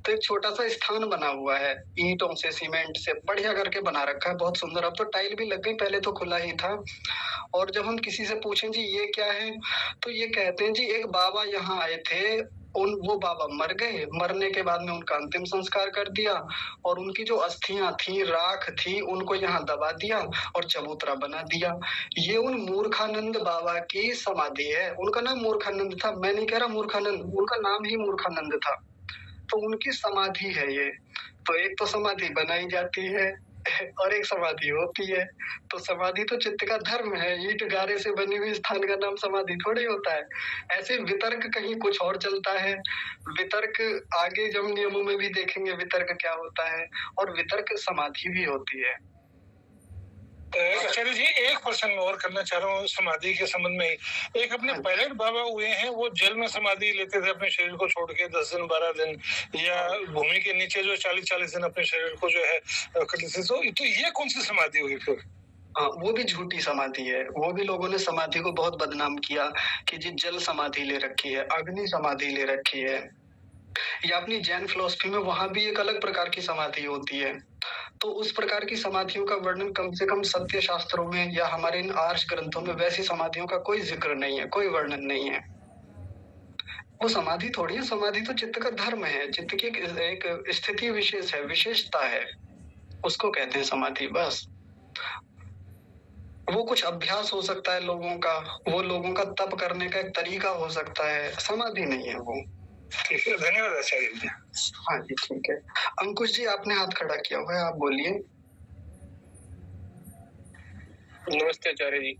तो एक छोटा सा स्थान बना हुआ है, ईंटों से सीमेंट से बढ़िया करके बना रखा है, बहुत सुंदर। अब तो टाइल भी लग गई, पहले तो खुला ही था। और जब हम किसी से पूछें जी ये क्या है, तो ये कहते हैं जी एक बाबा यहाँ आए थे, वो बाबा मर गए, मरने के बाद में उनका अंतिम संस्कार कर दिया और उनकी जो अस्थियां थी, राख थी, उनको यहाँ दबा दिया और चबूतरा बना दिया। ये उन मूर्खानंद बाबा की समाधि है। उनका नाम मूर्खानंद था, मैं नहीं कह रहा मूर्खानंद, उनका नाम ही मूर्खानंद था। तो उनकी समाधि है ये। तो एक तो समाधि बनाई जाती है और एक समाधि होती है। तो समाधि तो चित्त का धर्म है, ईंट गारे से बनी हुई स्थान का नाम समाधि थोड़ी होता है। ऐसे वितर्क कहीं कुछ और चलता है। वितर्क आगे जब नियमों में भी देखेंगे वितर्क क्या होता है, और वितर्क समाधि भी होती है। आचार्य जी एक प्रश्न और करना चाह रहा हूँ समाधि के संबंध में। एक अपने पायलट बाबा हुए हैं, वो जल में समाधि लेते थे अपने शरीर को छोड़ के 10 दिन 12 दिन, या भूमि के नीचे जो 40-40 दिन अपने शरीर को जो है करते थे। तो ये कौन सी समाधि हुई फिर? वो भी झूठी समाधि है। वो भी लोगों ने समाधि को बहुत बदनाम किया कि जी जल समाधि ले रखी है, अग्नि समाधि ले रखी है। या अपनी जैन फिलोसफी में वहां भी एक अलग प्रकार की समाधि होती है। तो उस प्रकार की समाधियों का वर्णन कम से कम सत्य शास्त्रों में या हमारे इन आर्ष ग्रंथों में वैसी समाधियों का कोई जिक्र नहीं है, कोई वर्णन नहीं है। वो समाधि थोड़ी है, समाधि तो चित्त का धर्म है, चित्त की एक स्थिति विशेष है, विशेषता है, उसको कहते हैं समाधि। बस वो कुछ अभ्यास हो सकता है लोगों का, वो लोगों का तप करने का एक तरीका हो सकता है, समाधि नहीं है वो। ठीक है, धन्यवाद आचार्य जी। हाँ जी ठीक है। अंकुश जी आपने हाथ खड़ा किया हुआ है, आप बोलिए। नमस्ते आचार्य जी।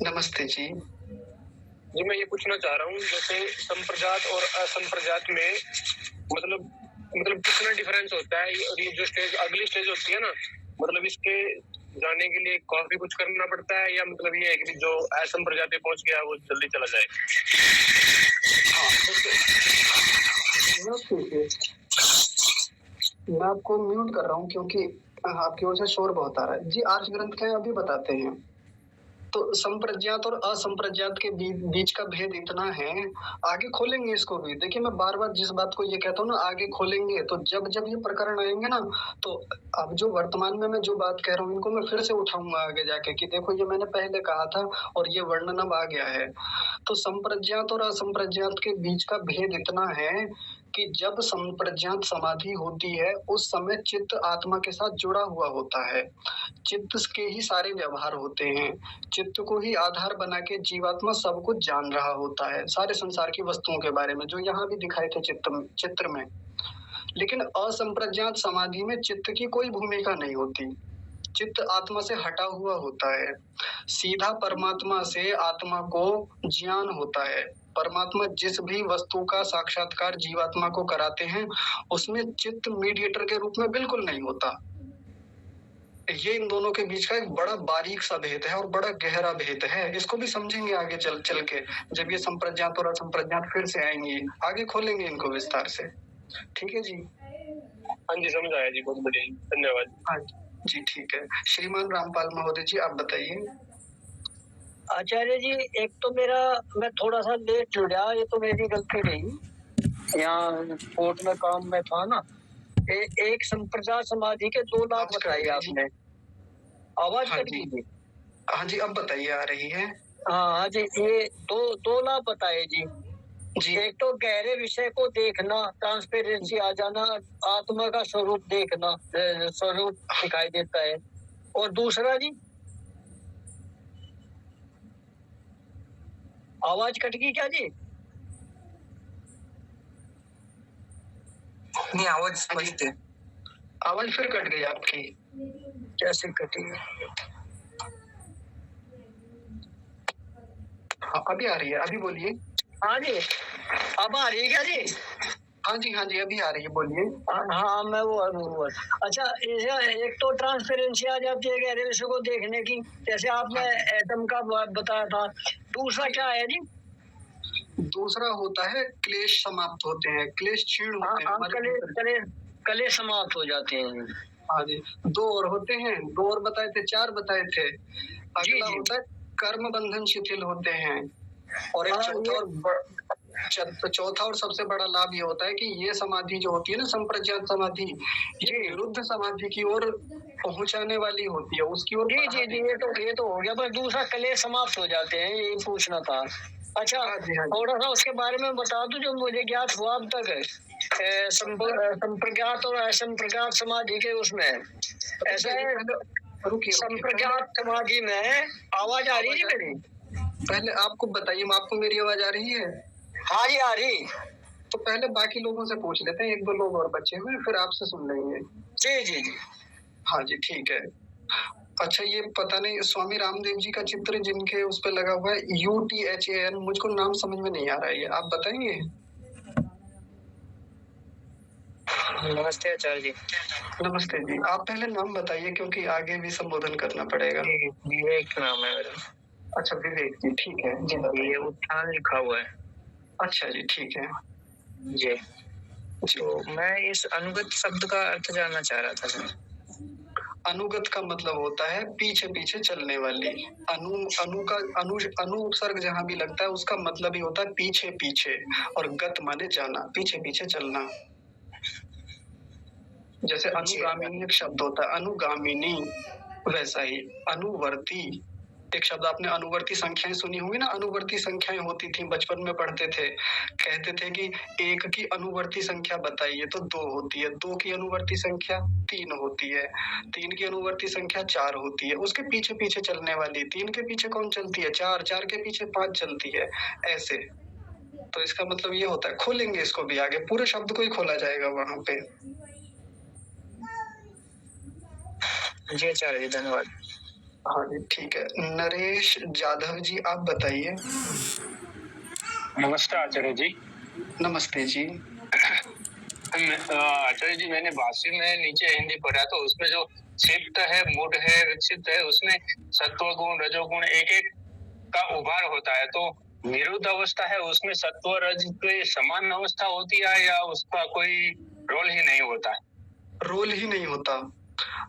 नमस्ते जी। जी मैं ये पूछना चाह रहा हूँ, जैसे संप्रजात और असंप्रजात में मतलब कितना डिफरेंस होता है, और ये जो स्टेज अगली स्टेज होती है ना, मतलब इसके जाने के लिए काफी कुछ करना पड़ता है, या मतलब ये है कि जो असंप्रजात पे पहुंच गया वो जल्दी चला जाए? मैं आपको म्यूट कर रहा हूँ क्योंकि आपकी ओर से शोर बहुत आ रहा है। जी आर्ष ग्रंथ क्या है अभी बताते हैं। तो संप्रज्ञात और असंप्रज्ञात के बीच का भेद इतना है, आगे खोलेंगे इसको भी। देखिए मैं बार बार जिस बात को ये कहता हूँ ना, आगे खोलेंगे तो जब जब ये प्रकरण आएंगे ना, तो अब जो वर्तमान में मैं जो बात कह रहा हूँ इनको मैं फिर से उठाऊंगा आगे जाके कि देखो ये मैंने पहले कहा था और ये वर्णन अब आ गया है। तो संप्रज्ञात और असंप्रज्ञात के बीच का भेद इतना है कि जब संप्रज्ञात समाधि होती है उस समय चित्त आत्मा के साथ जुड़ा हुआ होता है, चित्त के ही सारे व्यवहार होते हैं, चित्त को ही आधार बना के जीवात्मा सब कुछ जान रहा होता है, सारे संसार की वस्तुओं के बारे में, जो यहाँ भी दिखाए थे चित्र में। लेकिन असंप्रज्ञात समाधि में चित्त की कोई भूमिका नहीं होती, चित्त आत्मा से हटा हुआ होता है। सीधा परमात्मा से आत्मा को ज्ञान होता है। परमात्मा जिस भी वस्तु का साक्षात्कार जीवात्मा को कराते हैं उसमें चित्त मीडिएटर के रूप में बिल्कुल नहीं होता। ये इन दोनों के बीच का एक बड़ा बारीक सा भेद है और बड़ा गहरा भेद है। इसको भी समझेंगे आगे चल चल के, जब ये संप्रज्ञात और असंप्रज्ञात फिर से आएंगे, आगे खोलेंगे इनको विस्तार से। ठीक है जी? हाँ जी, समझ आया जी, बहुत बढ़िया, धन्यवाद। हाँ जी, ठीक है। श्रीमान रामपाल महोदय जी, आप बताइए। आचार्य जी, एक तो मैं थोड़ा सा लेट जुड़ा, ये तो मेरी गलती रही। यहाँ कोर्ट में काम में था ना। एक संप्रदाय समाधि के 2 लाभ बताए आपने। आवाज कट गई थी। हाँ जी, अब बताइए, आ रही है। हाँ जी, ये दो लाभ बताए जी। एक तो गहरे विषय को देखना, ट्रांसपेरेंसी आ जाना, आत्मा का स्वरूप देखना, स्वरूप दिखाई देता है। और दूसरा जी, आवाज कट गई क्या जी? नहीं, आवाज स्पष्ट है। आवाज फिर कट गई आपकी। कैसे कटी? हाँ, अभी आ रही है, अभी बोलिए। हाँ जी, अब आ रही है क्या जी? हाँ जी, हाँ जी, अभी आ रही है, बोलिए। हाँ, मैं वो अच्छा, एक तो ट्रांसपेरेंसी आ जाती है गहरे विषय को देखने की, जैसे आपने एटम का बताया था। दूसरा क्या है जी? दूसरा होता है क्लेश समाप्त होते हैं, क्लेश क्षीण होते हैं, कलेश समाप्त हो जाते हैं। हाँ जी। 2 और होते हैं, 2 और बताए थे, 4 बताए थे। अगला होता है कर्म बंधन शिथिल होते हैं। और एक चौथा और सबसे बड़ा लाभ ये होता है कि ये समाधि जो होती है ना, संप्रज्ञात समाधि, ये निरुद्ध समाधि की ओर पहुंचाने वाली होती है, उसकी ओर। जी, ये तो हो गया, पर दूसरा कलेश समाप्त हो जाते हैं, ये पूछना था। अच्छा, थोड़ा सा उसके बारे में बता दो जो मुझे ज्ञात हुआ अब तक। संप्रज्ञात और असंप्रज्ञात समाधि के उसमें ऐसा है। संप्रज्ञात समाधि में आवाज आ रही है मेरी? पहले आपको बताइए, आपको मेरी आवाज आ रही है? हाँ जी, आ रही। तो पहले बाकी लोगों से पूछ लेते हैं, 1-2 लोग और बचे हुए, फिर आपसे सुन लेंगे। जी जी जी। हाँ जी, ठीक है। अच्छा, ये पता नहीं स्वामी रामदेव जी का चित्र जिनके उस पे लगा हुआ है UTHAN, मुझको नाम समझ में नहीं आ रहा है, आप बताएंगे? नमस्ते आचार्य जी। नमस्ते जी, आप पहले नाम बताइए क्योंकि आगे भी संबोधन करना पड़ेगा। विवेक नाम है मेरा। अच्छा, विवेक जी, ठीक है जी, ये उत्थान लिखा हुआ है। अच्छा जी, ठीक है जी। तो मैं इस अनुगत शब्द का अर्थ जानना चाह रहा था सर। अनुगत का मतलब होता है पीछे पीछे चलने वाली। अनु उपसर्ग जहाँ भी लगता है उसका मतलब ही होता है पीछे पीछे, और गत माने जाना, पीछे पीछे चलना। जैसे अनुगामिनी एक शब्द होता है, अनुगामिनी, वैसा ही अनुवर्ती एक शब्द। आपने अनुवर्ती संख्याएं सुनी होंगी ना, अनुवर्ती संख्याएं होती थी, बचपन में पढ़ते थे, कहते थे कि 1 की अनुवर्ती संख्या बताइए तो 2 होती है, 2 की अनुवर्ती संख्या 3 होती है, 3 की अनुवर्ती संख्या 4 होती है। उसके पीछे पीछे चलने वाली 3 के पीछे कौन चलती है? 4, 4 के पीछे 5 चलती है, ऐसे। तो इसका मतलब ये होता है, खोलेंगे इसको भी आगे, पूरे शब्द को ही खोला जाएगा वहां पे। जी आचार्य जी, धन्यवाद। हाँ जी, ठीक है। नरेश जाधव जी, आप बताइए। नमस्कार आचार्य जी। नमस्ते जी। आचार्य जी, मैंने भाष्य में नीचे हिंदी पढ़ा तो उसमें जो चित्त है, मूड है, चित्त है, उसमें सत्व गुण रजोगुण एक एक का उभार होता है। तो निरुद्ध अवस्था है, उसमें सत्व रज की समान अवस्था होती है या उसका कोई रोल ही नहीं होता? रोल ही नहीं होता।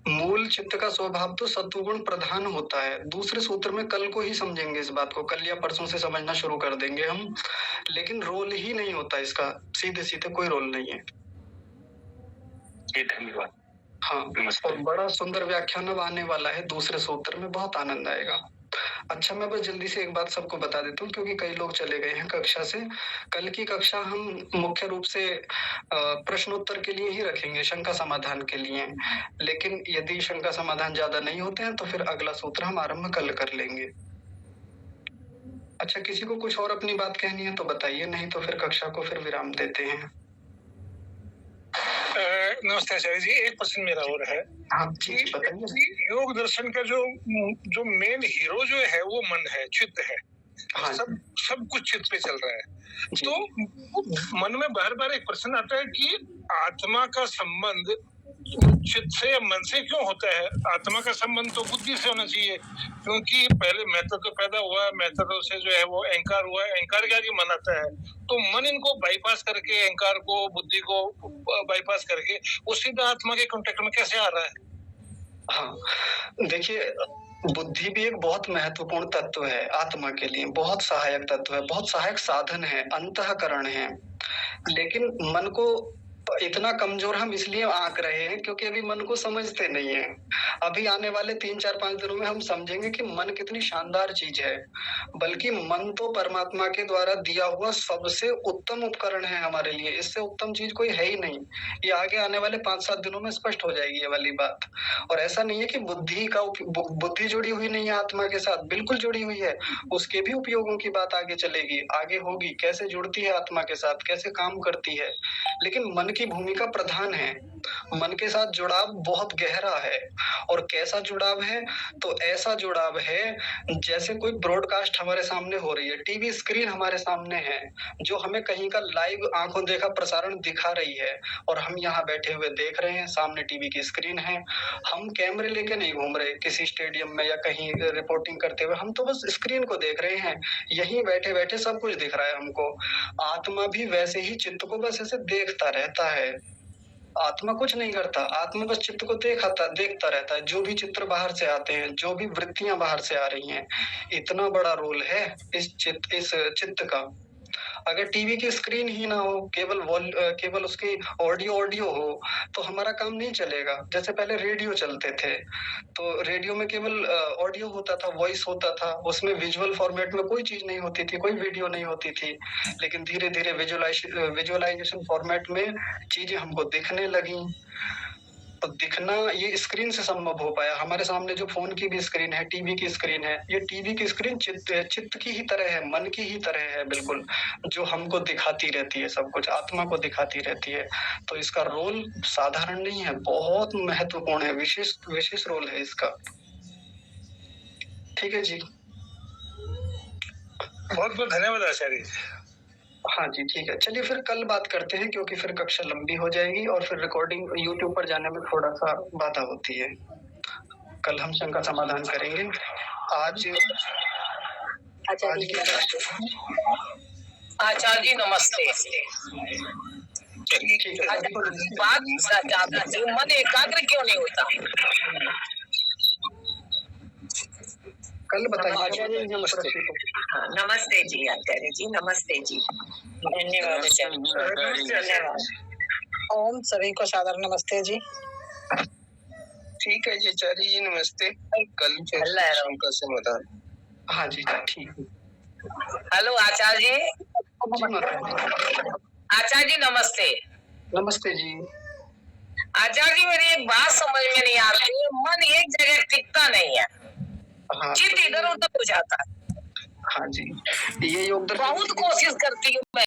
मूल चित्त का स्वभाव तो सत्वगुण प्रधान होता है। दूसरे सूत्र में कल को ही समझेंगे इस बात को, कल या परसों से समझना शुरू कर देंगे हम, लेकिन रोल ही नहीं होता इसका, सीधे सीधे कोई रोल नहीं है। धन्यवाद। हाँ, और बड़ा सुंदर व्याख्यान अब आने वाला है दूसरे सूत्र में, बहुत आनंद आएगा। अच्छा, मैं बस जल्दी से एक बात सबको बता देता हूँ क्योंकि कई लोग चले गए हैं कक्षा से। कल की कक्षा हम मुख्य रूप से प्रश्नोत्तर के लिए ही रखेंगे, शंका समाधान के लिए, लेकिन यदि शंका समाधान ज्यादा नहीं होते हैं तो फिर अगला सूत्र हम आरंभ कल कर लेंगे। अच्छा, किसी को कुछ और अपनी बात कहनी है तो बताइए, नहीं तो फिर कक्षा को फिर विराम देते हैं। नमस्ते आचार्य जी, एक प्रश्न मेरा और है कि योग दर्शन का जो मेन हीरो जो है वो मन है, चित्त है। हाँ। सब कुछ चित्त पे चल रहा है। तो मन में बार बार एक प्रश्न आता है कि आत्मा का संबंध चित्त से या मन से क्यों होता है? आत्मा का संबंध तो बुद्धि से होना चाहिए, क्योंकि पहले मैटर तो पैदा हुआ, मैटर से जो है वो अहंकार हुआ, अहंकार के आगे मन आता है। तो मन इनको बाईपास करके, अहंकार को, बुद्धि को बाईपास करके वो सीधा आत्मा के कांटेक्ट में कैसे आ रहा है? हाँ, देखिए, बुद्धि भी एक बहुत महत्वपूर्ण तत्व है आत्मा के लिए, बहुत सहायक तत्व है, बहुत सहायक साधन है, अंतःकरण है। लेकिन मन को इतना कमजोर हम इसलिए आंक रहे हैं क्योंकि अभी मन को समझते नहीं है। अभी आने वाले 3-4-5 दिनों में हम समझेंगे कि मन कितनी शानदार चीज है। बल्कि मन तो परमात्मा के द्वारा दिया हुआ सबसे उत्तम उपकरण है हमारे लिए, इससे उत्तम चीज कोई है ही नहीं। ये आगे आने वाले 5-7 दिनों में स्पष्ट हो जाएगी ये वाली बात। और ऐसा नहीं है कि बुद्धि जुड़ी हुई नहीं है आत्मा के साथ, बिल्कुल जुड़ी हुई है। उसके भी उपयोगों की बात आगे चलेगी, आगे होगी, कैसे जुड़ती है आत्मा के साथ, कैसे काम करती है। लेकिन मन की भूमिका प्रधान है। मन के साथ जुड़ाव बहुत गहरा है। और कैसा जुड़ाव है? तो ऐसा जुड़ाव है जैसे कोई ब्रॉडकास्ट हमारे सामने हो रही है, टीवी स्क्रीन हमारे सामने है जो हमें कहीं का लाइव आंखों देखा प्रसारण दिखा रही है, और हम यहाँ बैठे हुए देख रहे हैं, सामने टीवी की स्क्रीन है। हम कैमरे लेके नहीं घूम रहे किसी स्टेडियम में या कहीं रिपोर्टिंग करते हुए, हम तो बस स्क्रीन को देख रहे हैं। यहीं बैठे बैठे सब कुछ दिख रहा है हमको। आत्मा भी वैसे ही चित्त को बस ऐसे देखता रहता है। आत्मा कुछ नहीं करता, आत्मा बस चित्त को देखता रहता है। जो भी चित्र बाहर से आते हैं, जो भी वृत्तियां बाहर से आ रही हैं, इतना बड़ा रोल है इस चित्त का। अगर टीवी की स्क्रीन ही ना हो, केवल उसकी ऑडियो हो, तो हमारा काम नहीं चलेगा। जैसे पहले रेडियो चलते थे, तो रेडियो में केवल ऑडियो होता था, वॉइस होता था, उसमें विजुअल फॉर्मेट में कोई चीज नहीं होती थी, कोई वीडियो नहीं होती थी। लेकिन धीरे धीरे विजुअलाइजेशन फॉर्मेट में चीजें हमको दिखने लगी। तो दिखना ये स्क्रीन से संभव हो पाया। हमारे सामने जो फोन की भी स्क्रीन है, टीवी की स्क्रीन है, ये टीवी की स्क्रीन चित्त की ही तरह है, मन की ही तरह है बिल्कुल, जो हमको दिखाती रहती है, सब कुछ आत्मा को दिखाती रहती है। तो इसका रोल साधारण नहीं है, बहुत महत्वपूर्ण है, विशेष रोल है इसका। ठीक है जी, बहुत बहुत धन्यवाद आचार्य। हाँ जी, ठीक है। चलिए फिर कल बात करते हैं, क्योंकि फिर कक्षा लंबी हो जाएगी और फिर रिकॉर्डिंग YouTube पर जाने में थोड़ा सा बाधा होती है। कल हम शंका समाधान करेंगे। आज आचार्य जी नमस्ते। ठीक है, बात मन एकाग्र क्यों नहीं होता? कल बताइए। नमस्ते जी आचार्य जी, नमस्ते जी, धन्यवाद आचार्य, धन्यवाद। ओम, सभी को सादर नमस्ते जी। ठीक है जी आचार्य जी, नमस्ते। कल शंका समाधान। हाँ जी, ठीक है। हेलो आचार्य जी। आचार्य जी नमस्ते। नमस्ते जी। आचार्य जी, मेरी एक बात समझ में नहीं आ रही है, मन एक जगह टिकता नहीं है, हाँ, चित्त इधर उधर हो जाता है। हाँ जी, ये योग दर्शन बहुत कोशिश करती हूँ मैं,